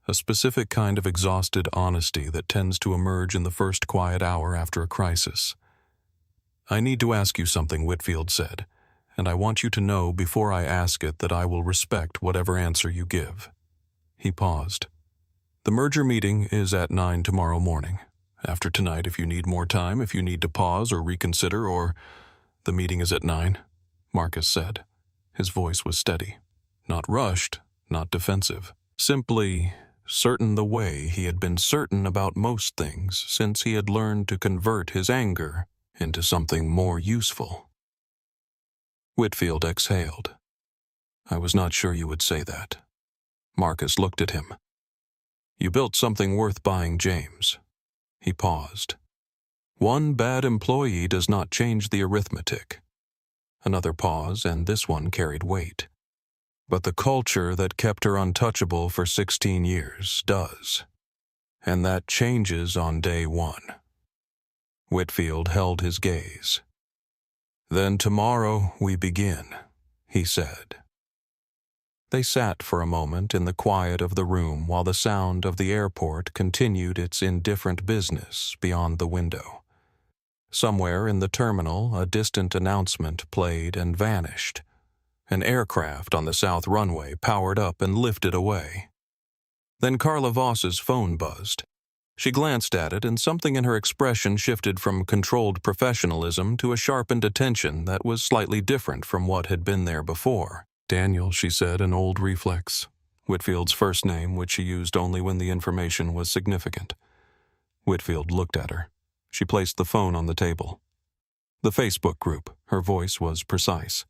a specific kind of exhausted honesty that tends to emerge in the first quiet hour after a crisis. "I need to ask you something," Whitfield said, "and I want you to know before I ask it that I will respect whatever answer you give." He paused. "The merger meeting is at 9 tomorrow morning. After tonight, if you need more time, if you need to pause or reconsider, or—" "The meeting is at 9, Marcus said. His voice was steady, not rushed, not defensive, simply certain the way he had been certain about most things since he had learned to convert his anger into something more useful. Whitfield exhaled. "I was not sure you would say that." Marcus looked at him. "You built something worth buying, James." He paused. "One bad employee does not change the arithmetic." Another pause, and this one carried weight. "But the culture that kept her untouchable for 16 years does. And that changes on day 1. Whitfield held his gaze. "Then tomorrow we begin," he said. They sat for a moment in the quiet of the room while the sound of the airport continued its indifferent business beyond the window. Somewhere in the terminal, a distant announcement played and vanished. An aircraft on the south runway powered up and lifted away. Then Carla Voss's phone buzzed. She glanced at it, and something in her expression shifted from controlled professionalism to a sharpened attention that was slightly different from what had been there before. "Daniel," she said, an old reflex. Whitfield's first name, which she used only when the information was significant. Whitfield looked at her. She placed the phone on the table. "The Facebook group," her voice was precise.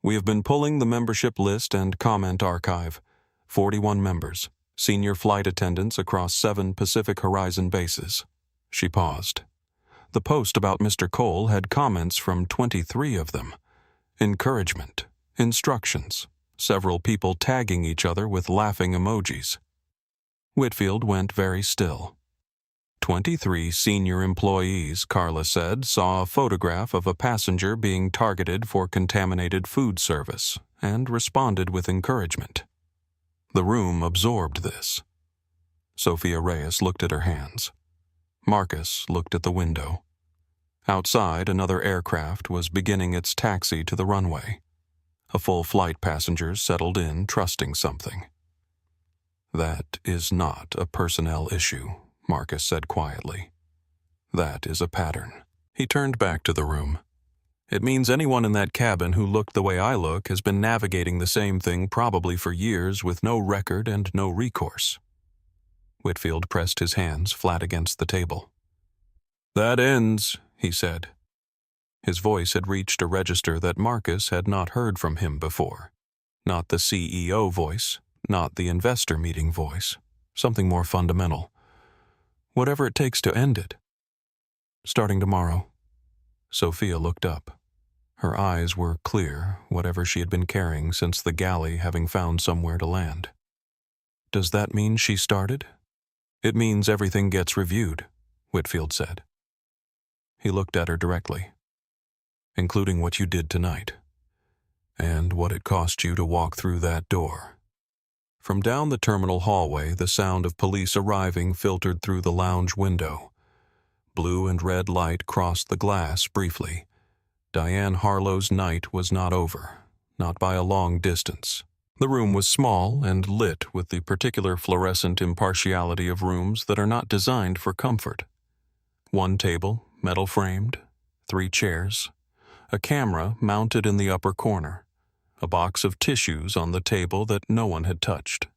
"We have been pulling the membership list and comment archive. 41 members, senior flight attendants across 7 Pacific Horizon bases." She paused. The post about Mr. Cole had comments from 23 of them. Encouragement, instructions, several people tagging each other with laughing emojis. Whitfield went very still. 23 senior employees, Carla said, saw a photograph of a passenger being targeted for contaminated food service and responded with encouragement. The room absorbed this. Sophia Reyes looked at her hands. Marcus looked at the window. Outside, another aircraft was beginning its taxi to the runway. A full flight passengers settled in, trusting something. "That is not a personnel issue," Marcus said quietly. "That is a pattern." He turned back to the room. "It means anyone in that cabin who looked the way I look has been navigating the same thing probably for years with no record and no recourse." Whitfield pressed his hands flat against the table. "That ends," he said. His voice had reached a register that Marcus had not heard from him before. Not the CEO voice, not the investor meeting voice. Something more fundamental. "Whatever it takes to end it. Starting tomorrow." Sophia looked up. Her eyes were clear, whatever she had been carrying since the galley having found somewhere to land. "Does that mean she started?" "It means everything gets reviewed," Whitfield said. He looked at her directly. "Including what you did tonight. And what it cost you to walk through that door." From down the terminal hallway, the sound of police arriving filtered through the lounge window. Blue and red light crossed the glass briefly. Diane Harlow's night was not over, not by a long distance. The room was small and lit with the particular fluorescent impartiality of rooms that are not designed for comfort. One table, metal-framed, 3 chairs, a camera mounted in the upper corner, a box of tissues on the table that no one had touched.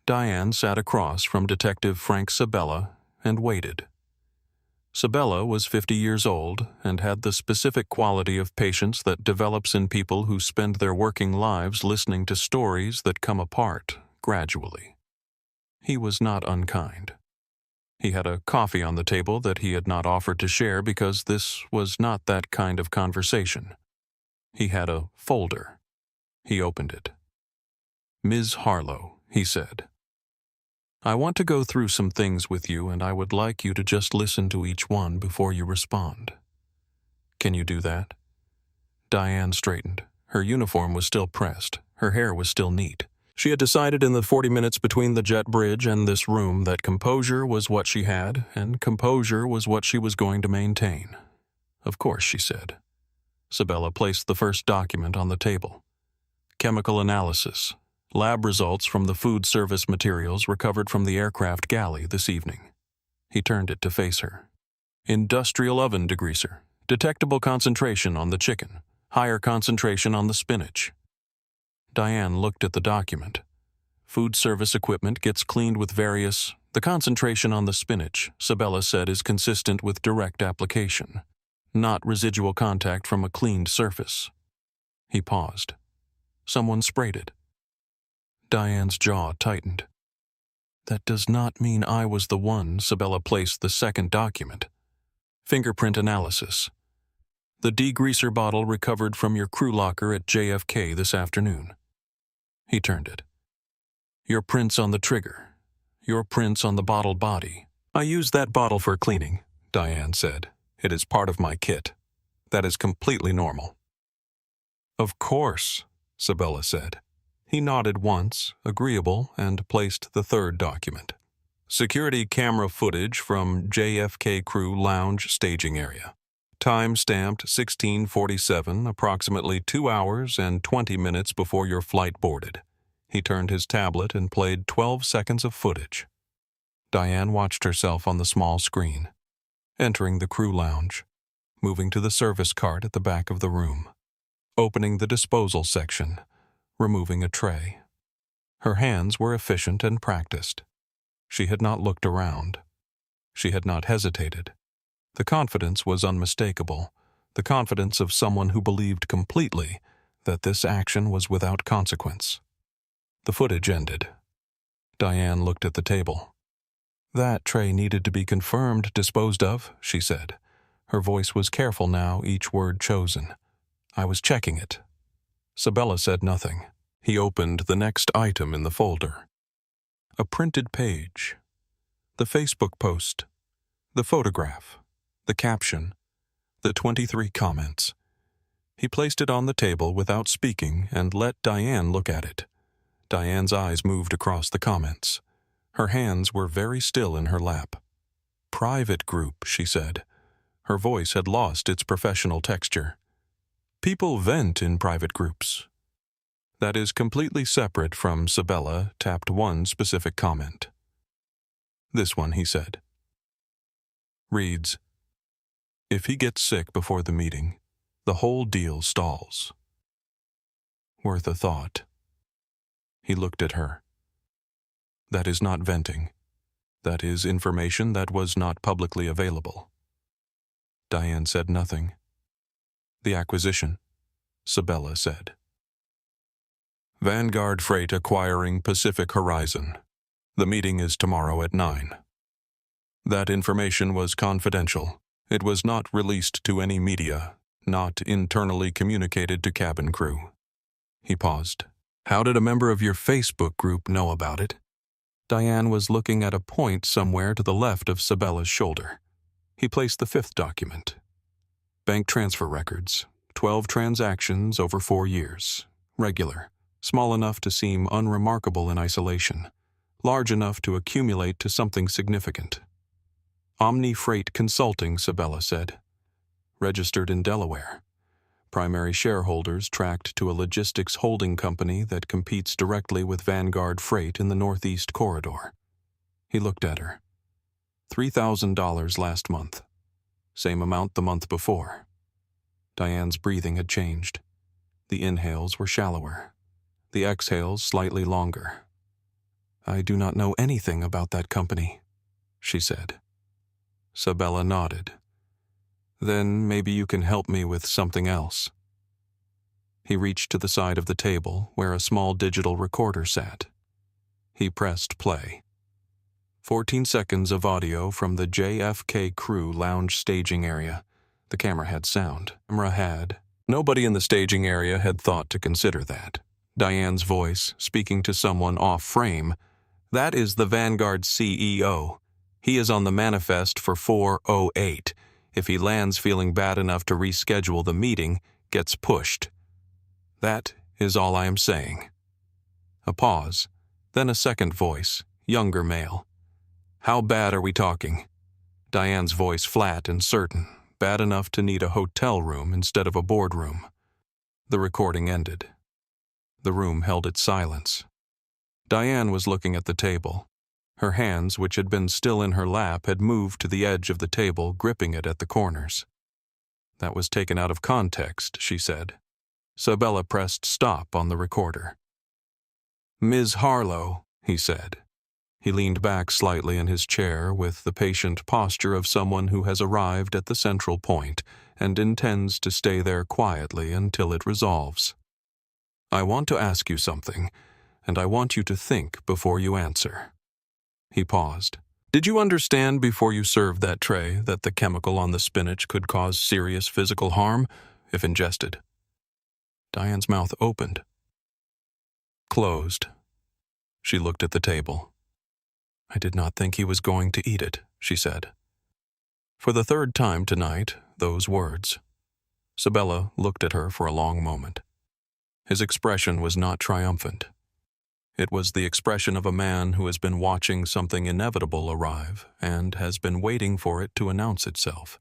Diane sat across from Detective Frank Sabella and waited. Sabella was 50 years old and had the specific quality of patience that develops in people who spend their working lives listening to stories that come apart gradually. He was not unkind. He had a coffee on the table that he had not offered to share because this was not that kind of conversation. He had a folder. He opened it. "Ms. Harlow," he said. "I want to go through some things with you, and I would like you to just listen to each one before you respond. Can you do that?" Diane straightened. Her uniform was still pressed. Her hair was still neat. She had decided in the 40 minutes between the jet bridge and this room that composure was what she had, and composure was what she was going to maintain. "Of course," she said. Sabella placed the first document on the table. "Chemical analysis. Lab results from the food service materials recovered from the aircraft galley this evening." He turned it to face her. "Industrial oven degreaser. Detectable concentration on the chicken. Higher concentration on the spinach." Diane looked at the document. "Food service equipment gets cleaned with various... The concentration on the spinach," Sabella said, "is consistent with direct application, not residual contact from a cleaned surface." He paused. "Someone sprayed it." Diane's jaw tightened. "That does not mean I was the one." Sabella placed the second document. "Fingerprint analysis. The degreaser bottle recovered from your crew locker at JFK this afternoon." He turned it. "Your prints on the trigger. Your prints on the bottle body." "I use that bottle for cleaning," Diane said. "It is part of my kit. That is completely normal." "Of course," Sabella said. He nodded once, agreeable, and placed the third document. "Security camera footage from JFK crew lounge staging area. Time stamped 16:47, approximately 2 hours and 20 minutes before your flight boarded." He turned his tablet and played 12 seconds of footage. Diane watched herself on the small screen, entering the crew lounge, moving to the service cart at the back of the room, opening the disposal section, removing a tray. Her hands were efficient and practiced. She had not looked around. She had not hesitated. The confidence was unmistakable, the confidence of someone who believed completely that this action was without consequence. The footage ended. Diane looked at the table. "That tray needed to be confirmed, disposed of," she said. Her voice was careful now, each word chosen. "I was checking it." Sabella said nothing. He opened the next item in the folder. A printed page. The Facebook post. The photograph. The caption. The 23 comments. He placed it on the table without speaking and let Diane look at it. Diane's eyes moved across the comments. Her hands were very still in her lap. Private group, she said. Her voice had lost its professional texture. People vent in private groups. That is completely separate from Sabella tapped one specific comment. This one, he said. Reads, if he gets sick before the meeting, the whole deal stalls. Worth a thought. He looked at her. That is not venting. That is information that was not publicly available. Diane said nothing. The acquisition, Sabella said. Vanguard Freight acquiring Pacific Horizon. The meeting is tomorrow at 9. That information was confidential. It was not released to any media, not internally communicated to cabin crew. He paused. How did a member of your Facebook group know about it? Diane was looking at a point somewhere to the left of Sabella's shoulder. He placed the fifth document. Bank transfer records, 12 transactions over 4 years. Regular, small enough to seem unremarkable in isolation, large enough to accumulate to something significant. Omni Freight Consulting, Sabella said. Registered in Delaware. Primary shareholders tracked to a logistics holding company that competes directly with Vanguard Freight in the Northeast Corridor. He looked at her. $3,000 last month. Same amount the month before. Diane's breathing had changed. The inhales were shallower. The exhales slightly longer. I do not know anything about that company, she said. Sabella nodded. Then maybe you can help me with something else. He reached to the side of the table where a small digital recorder sat. He pressed play. 14 seconds of audio from the JFK crew lounge staging area. The camera had sound. Nobody in the staging area had thought to consider that. Diane's voice, speaking to someone off frame. That is the Vanguard CEO. He is on the manifest for 4:08. If he lands feeling bad enough to reschedule the meeting, gets pushed. That is all I am saying. A pause, then a second voice, younger male. How bad are we talking? Diane's voice flat and certain, bad enough to need a hotel room instead of a boardroom. The recording ended. The room held its silence. Diane was looking at the table. Her hands, which had been still in her lap, had moved to the edge of the table, gripping it at the corners. That was taken out of context, she said. Sabella pressed stop on the recorder. Ms. Harlow, he said. He leaned back slightly in his chair with the patient posture of someone who has arrived at the central point and intends to stay there quietly until it resolves. I want to ask you something, and I want you to think before you answer. He paused. Did you understand before you served that tray that the chemical on the spinach could cause serious physical harm if ingested? Diane's mouth opened. Closed. She looked at the table. I did not think he was going to eat it, she said. For the third time tonight, those words. Sabella looked at her for a long moment. His expression was not triumphant. It was the expression of a man who has been watching something inevitable arrive and has been waiting for it to announce itself.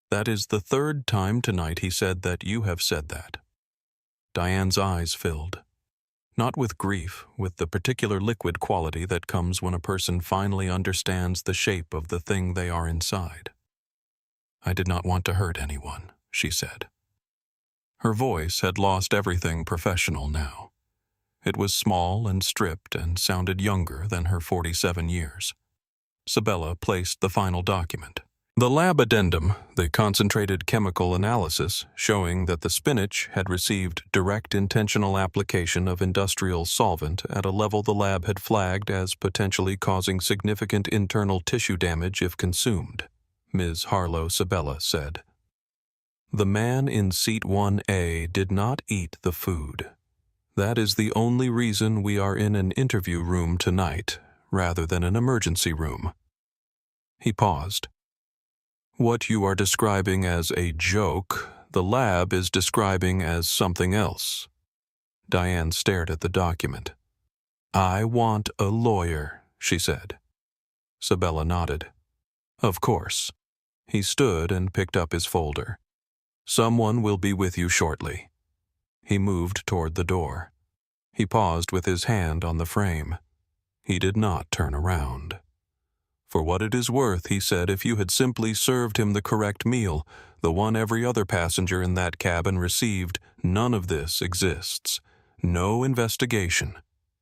That is the third time tonight he said that you have said that. Diane's eyes filled. Not with grief, with the particular liquid quality that comes when a person finally understands the shape of the thing they are inside. I did not want to hurt anyone, she said. Her voice had lost everything professional now. It was small and stripped and sounded younger than her 47 years. Sabella placed the final document. The lab addendum, the concentrated chemical analysis showing that the spinach had received direct intentional application of industrial solvent at a level the lab had flagged as potentially causing significant internal tissue damage if consumed, Ms. Harlow Sabella said. The man in seat 1A did not eat the food. That is the only reason we are in an interview room tonight, rather than an emergency room. He paused. What you are describing as a joke, the lab is describing as something else. Diane stared at the document. I want a lawyer, she said. Sabella nodded. Of course. He stood and picked up his folder. Someone will be with you shortly. He moved toward the door. He paused with his hand on the frame. He did not turn around. For what it is worth, he said, if you had simply served him the correct meal, the one every other passenger in that cabin received, none of this exists. No investigation,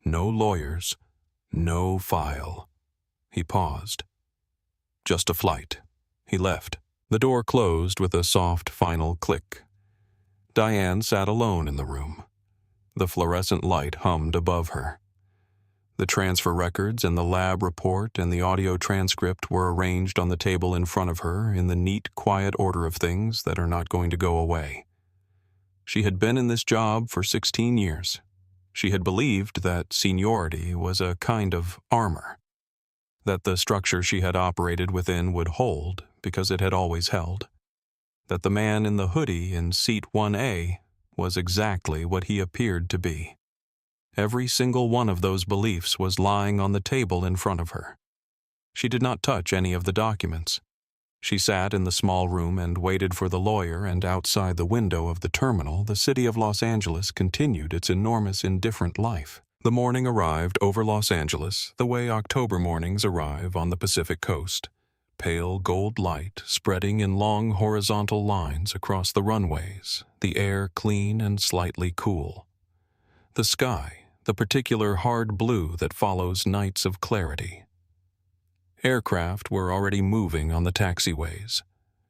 no lawyers, no file. He paused. Just a flight. He left. The door closed with a soft final click. Diane sat alone in the room. The fluorescent light hummed above her. The transfer records and the lab report and the audio transcript were arranged on the table in front of her in the neat, quiet order of things that are not going to go away. She had been in this job for 16 years. She had believed that seniority was a kind of armor, that the structure she had operated within would hold because it had always held, that the man in the hoodie in seat 1A was exactly what he appeared to be. Every single one of those beliefs was lying on the table in front of her. She did not touch any of the documents. She sat in the small room and waited for the lawyer, and outside the window of the terminal, the city of Los Angeles continued its enormous indifferent life. The morning arrived over Los Angeles the way October mornings arrive on the Pacific coast. Pale gold light spreading in long horizontal lines across the runways, the air clean and slightly cool. The sky, the particular hard blue that follows nights of clarity. Aircraft were already moving on the taxiways.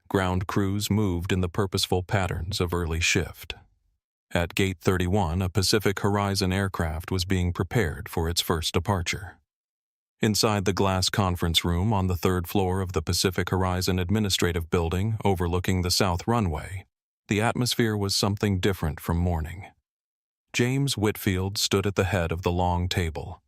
Ground crews moved in the purposeful patterns of early shift. At Gate 31, a Pacific Horizon aircraft was being prepared for its first departure. Inside the glass conference room on the third floor of the Pacific Horizon Administrative Building overlooking the south runway, the atmosphere was something different from morning. James Whitfield stood at the head of the long table.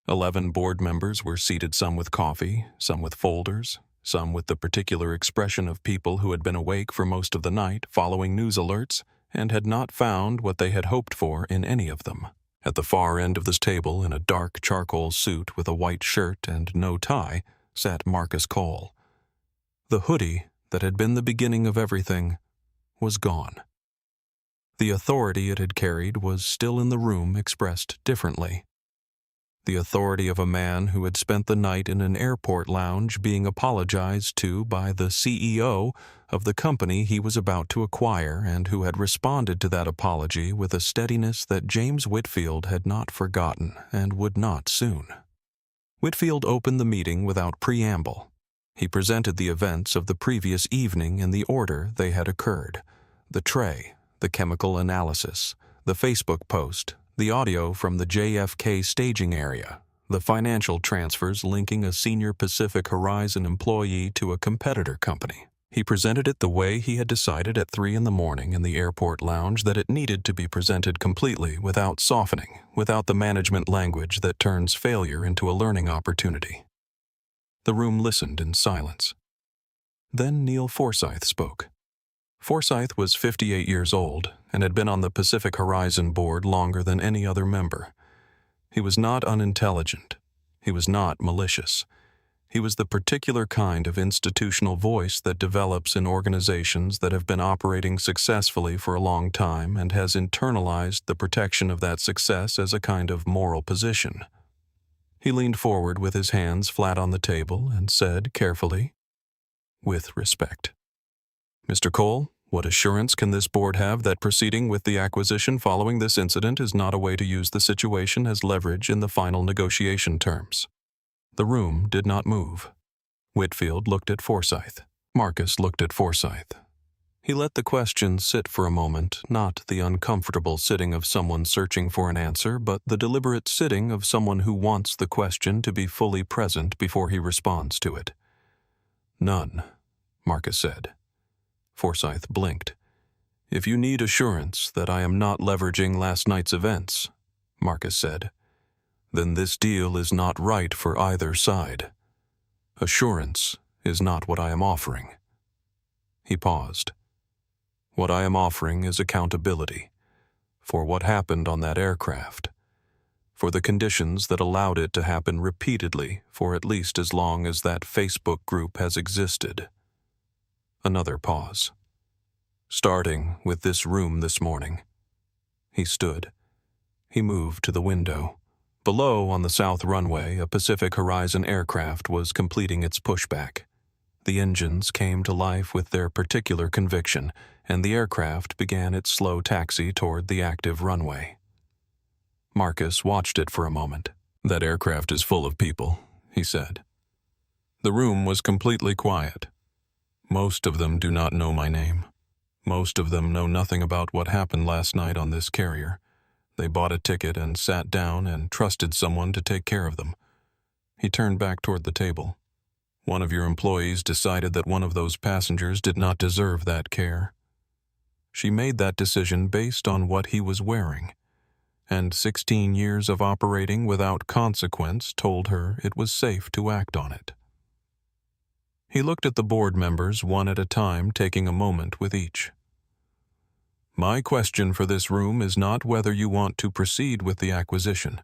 11 board members were seated, some with coffee, some with folders, some with the particular expression of people who had been awake for most of the night following news alerts and had not found what they had hoped for in any of them. At the far end of this table, in a dark charcoal suit with a white shirt and no tie, sat Marcus Cole. The hoodie that had been the beginning of everything was gone. The authority it had carried was still in the room, expressed differently. The authority of a man who had spent the night in an airport lounge being apologized to by the CEO of the company he was about to acquire, and who had responded to that apology with a steadiness that James Whitfield had not forgotten and would not soon. Whitfield opened the meeting without preamble. He presented the events of the previous evening in the order they had occurred: the tray, the chemical analysis, the Facebook post, the audio from the JFK staging area, the financial transfers linking a senior Pacific Horizon employee to a competitor company. He presented it the way he had decided at 3 a.m. in the airport lounge that it needed to be presented completely, without softening, without the management language that turns failure into a learning opportunity. The room listened in silence. Then Neil Forsyth spoke. Forsyth was 58 years old and had been on the Pacific Horizon board longer than any other member. He was not unintelligent. He was not malicious. He was the particular kind of institutional voice that develops in organizations that have been operating successfully for a long time and has internalized the protection of that success as a kind of moral position. He leaned forward with his hands flat on the table and said carefully, with respect, "Mr. Cole, what assurance can this board have that proceeding with the acquisition following this incident is not a way to use the situation as leverage in the final negotiation terms?" The room did not move. Whitfield looked at Forsyth. Marcus looked at Forsyth. He let the question sit for a moment, not the uncomfortable sitting of someone searching for an answer, but the deliberate sitting of someone who wants the question to be fully present before he responds to it. "None," Marcus said. Forsyth blinked. "If you need assurance that I am not leveraging last night's events," Marcus said, "then this deal is not right for either side. Assurance is not what I am offering." He paused. "What I am offering is accountability for what happened on that aircraft, for the conditions that allowed it to happen repeatedly for at least as long as that Facebook group has existed. Another pause. Starting with this room this morning. He stood. He moved to the window. Below, on the south runway, a Pacific Horizon aircraft was completing its pushback. The engines came to life with their particular conviction, and the aircraft began its slow taxi toward the active runway. Marcus watched it for a moment. "That aircraft is full of people," he said. The room was completely quiet. "Most of them do not know my name. Most of them know nothing about what happened last night on this carrier. They bought a ticket and sat down and trusted someone to take care of them." He turned back toward the table. "One of your employees decided that one of those passengers did not deserve that care. She made that decision based on what he was wearing, and 16 years of operating without consequence told her it was safe to act on it." He looked at the board members one at a time, taking a moment with each. "My question for this room is not whether you want to proceed with the acquisition.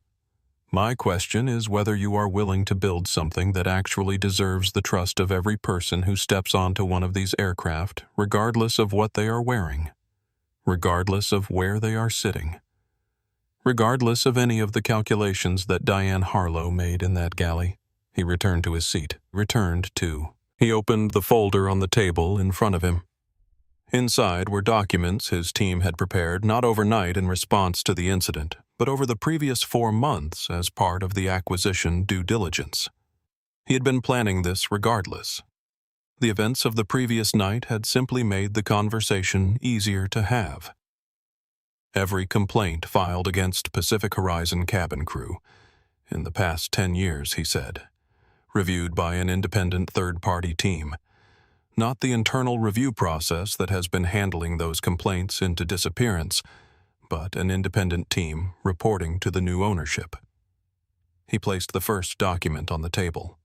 My question is whether you are willing to build something that actually deserves the trust of every person who steps onto one of these aircraft, regardless of what they are wearing, regardless of where they are sitting, regardless of any of the calculations that Diane Harlow made in that galley." He returned to his seat. He opened the folder on the table in front of him. Inside were documents his team had prepared not overnight in response to the incident, but over the previous 4 months as part of the acquisition due diligence. He had been planning this regardless. The events of the previous night had simply made the conversation easier to have. Every complaint filed against Pacific Horizon cabin crew, in the past 10 years, he said, reviewed by an independent third-party team. Not the internal review process that has been handling those complaints into disappearance, but an independent team reporting to the new ownership. He placed the first document on the table.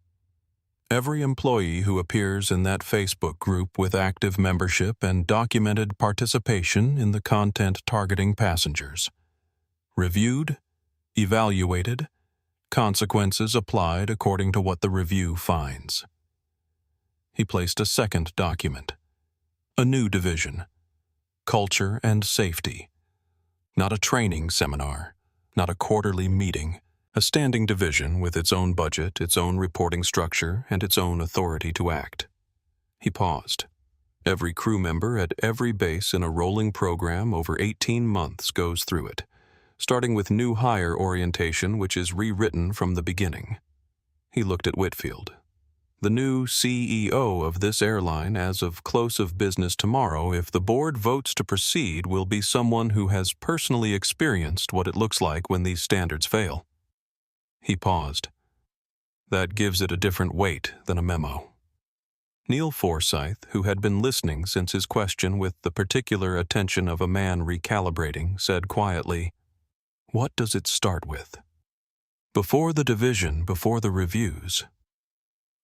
Every employee who appears in that Facebook group with active membership and documented participation in the content targeting passengers. Reviewed, evaluated, consequences applied according to what the review finds. He placed a second document. A new division. Culture and safety. Not a training seminar, not a quarterly meeting. A standing division with its own budget, its own reporting structure, and its own authority to act. He paused. Every crew member at every base in a rolling program over 18 months goes through it, starting with new hire orientation, which is rewritten from the beginning. He looked at Whitfield. The new CEO of this airline as of close of business tomorrow, if the board votes to proceed, will be someone who has personally experienced what it looks like when these standards fail. He paused. That gives it a different weight than a memo. Neil Forsyth, who had been listening since his question with the particular attention of a man recalibrating, said quietly, "What does it start with? Before the division, before the reviews,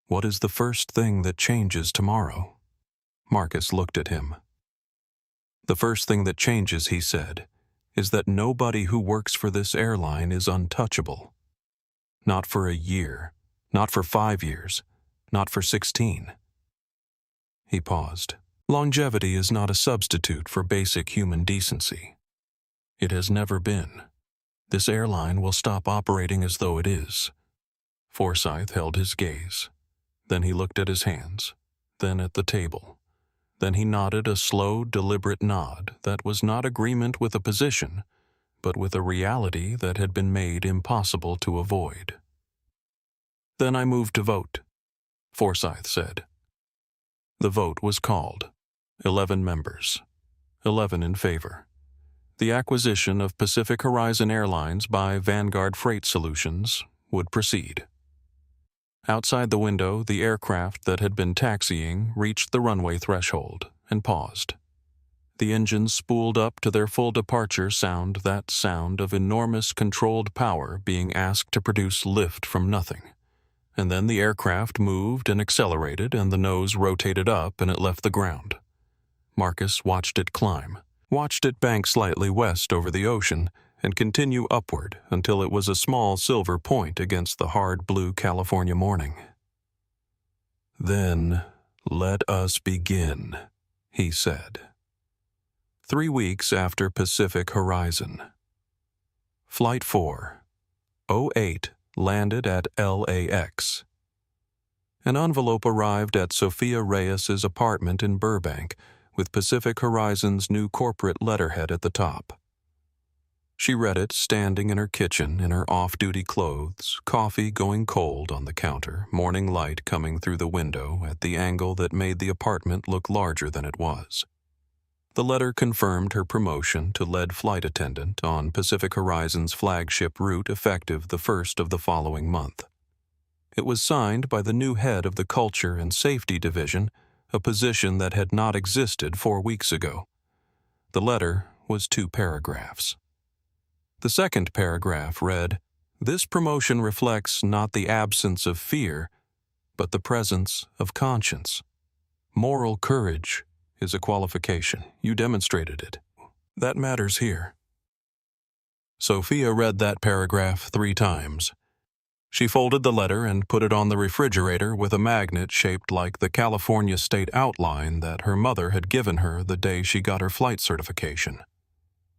what is the first thing that changes tomorrow?" Marcus looked at him. "The first thing that changes," he said, "is that nobody who works for this airline is untouchable. Not for a year, not for 5 years, not for 16. He paused. "Longevity is not a substitute for basic human decency. It has never been. This airline will stop operating as though it is." Forsyth held his gaze. Then he looked at his hands, then at the table. Then he nodded a slow, deliberate nod that was not agreement with a position, but with a reality that had been made impossible to avoid. "Then I move to vote," Forsyth said. The vote was called. 11 members. 11 in favor. The acquisition of Pacific Horizon Airlines by Vanguard Freight Solutions would proceed. Outside the window, the aircraft that had been taxiing reached the runway threshold and paused. The engines spooled up to their full departure sound, that sound of enormous controlled power being asked to produce lift from nothing. And then the aircraft moved and accelerated, and the nose rotated up, and it left the ground. Marcus watched it climb, watched it bank slightly west over the ocean, and continue upward until it was a small silver point against the hard blue California morning. "Then let us begin," he said. 3 weeks after Pacific Horizon. Flight 408 landed at LAX. An envelope arrived at Sophia Reyes's apartment in Burbank with Pacific Horizon's new corporate letterhead at the top. She read it standing in her kitchen in her off-duty clothes, coffee going cold on the counter, morning light coming through the window at the angle that made the apartment look larger than it was. The letter confirmed her promotion to lead flight attendant on Pacific Horizon's flagship route effective the first of the following month. It was signed by the new head of the Culture and Safety Division, a position that had not existed 4 weeks ago. The letter was 2 paragraphs. The second paragraph read, "This promotion reflects not the absence of fear, but the presence of conscience. Moral courage is a qualification. You demonstrated it. That matters here." Sophia read that paragraph 3 times. She folded the letter and put it on the refrigerator with a magnet shaped like the California state outline that her mother had given her the day she got her flight certification.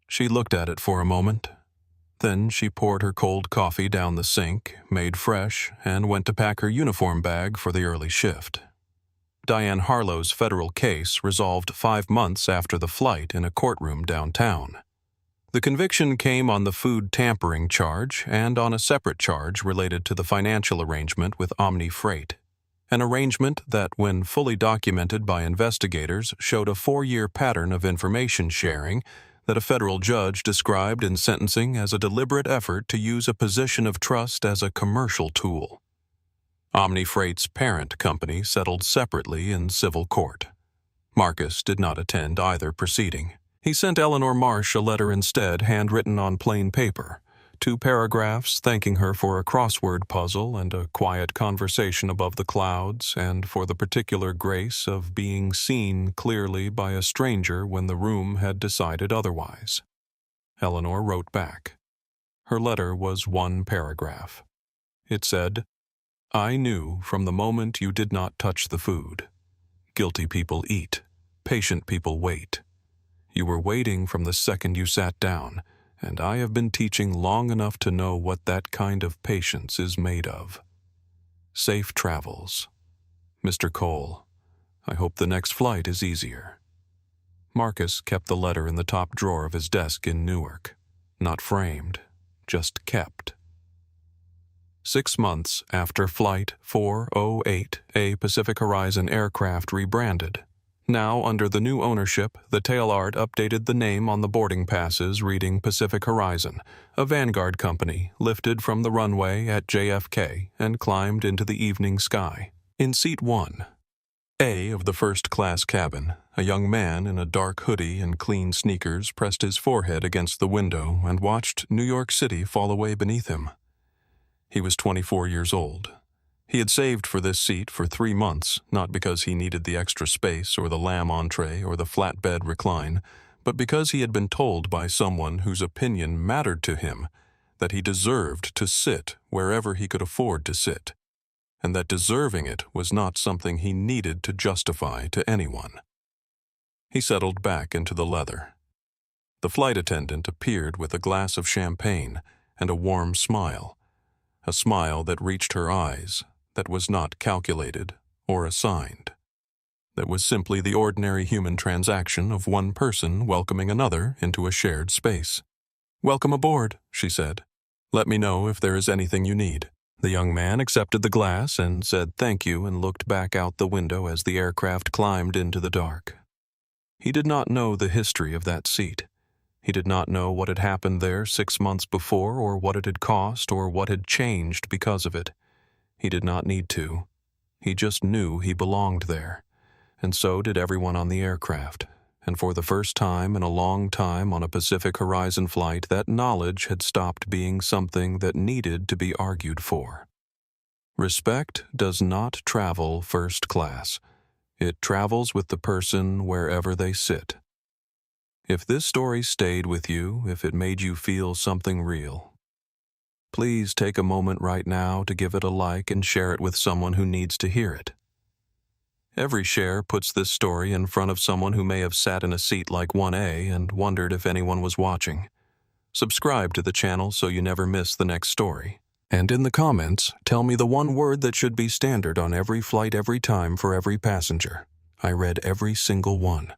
She looked at it for a moment. Then she poured her cold coffee down the sink, made fresh, and went to pack her uniform bag for the early shift. Diane Harlow's federal case resolved 5 months after the flight in a courtroom downtown. The conviction came on the food tampering charge and on a separate charge related to the financial arrangement with Omni Freight, an arrangement that, when fully documented by investigators, showed a 4-year pattern of information sharing that a federal judge described in sentencing as a deliberate effort to use a position of trust as a commercial tool. Omni Freight's parent company settled separately in civil court. Marcus did not attend either proceeding. He sent Eleanor Marsh a letter instead, handwritten on plain paper, 2 paragraphs thanking her for a crossword puzzle and a quiet conversation above the clouds, and for the particular grace of being seen clearly by a stranger when the room had decided otherwise. Eleanor wrote back. Her letter was 1 paragraph. It said, "I knew from the moment you did not touch the food. Guilty people eat. Patient people wait. You were waiting from the second you sat down, and I have been teaching long enough to know what that kind of patience is made of. Safe travels. Mr. Cole, I hope the next flight is easier." Marcus kept the letter in the top drawer of his desk in Newark. Not framed, just kept. 6 months after Flight 408, a Pacific Horizon aircraft rebranded. Now, under the new ownership, the tail art updated the name on the boarding passes reading Pacific Horizon, a Vanguard company, lifted from the runway at JFK and climbed into the evening sky. In Seat 1A of the first-class cabin, a young man in a dark hoodie and clean sneakers pressed his forehead against the window and watched New York City fall away beneath him. He was 24 years old. He had saved for this seat for 3 months, not because he needed the extra space or the lamb entree or the flatbed recline, but because he had been told by someone whose opinion mattered to him that he deserved to sit wherever he could afford to sit, and that deserving it was not something he needed to justify to anyone. He settled back into the leather. The flight attendant appeared with a glass of champagne and a warm smile, a smile that reached her eyes, that was not calculated or assigned, that was simply the ordinary human transaction of one person welcoming another into a shared space. "Welcome aboard," she said. "Let me know if there is anything you need." The young man accepted the glass and said thank you and looked back out the window as the aircraft climbed into the dark. He did not know the history of that seat. He did not know what had happened there 6 months before, or what it had cost, or what had changed because of it. He did not need to. He just knew he belonged there. And so did everyone on the aircraft. And for the first time in a long time on a Pacific Horizon flight, that knowledge had stopped being something that needed to be argued for. Respect does not travel first class. It travels with the person wherever they sit. If this story stayed with you, if it made you feel something real, please take a moment right now to give it a like and share it with someone who needs to hear it. Every share puts this story in front of someone who may have sat in a seat like 1A and wondered if anyone was watching. Subscribe to the channel so you never miss the next story. And in the comments, tell me the one word that should be standard on every flight every time for every passenger. I read every single one.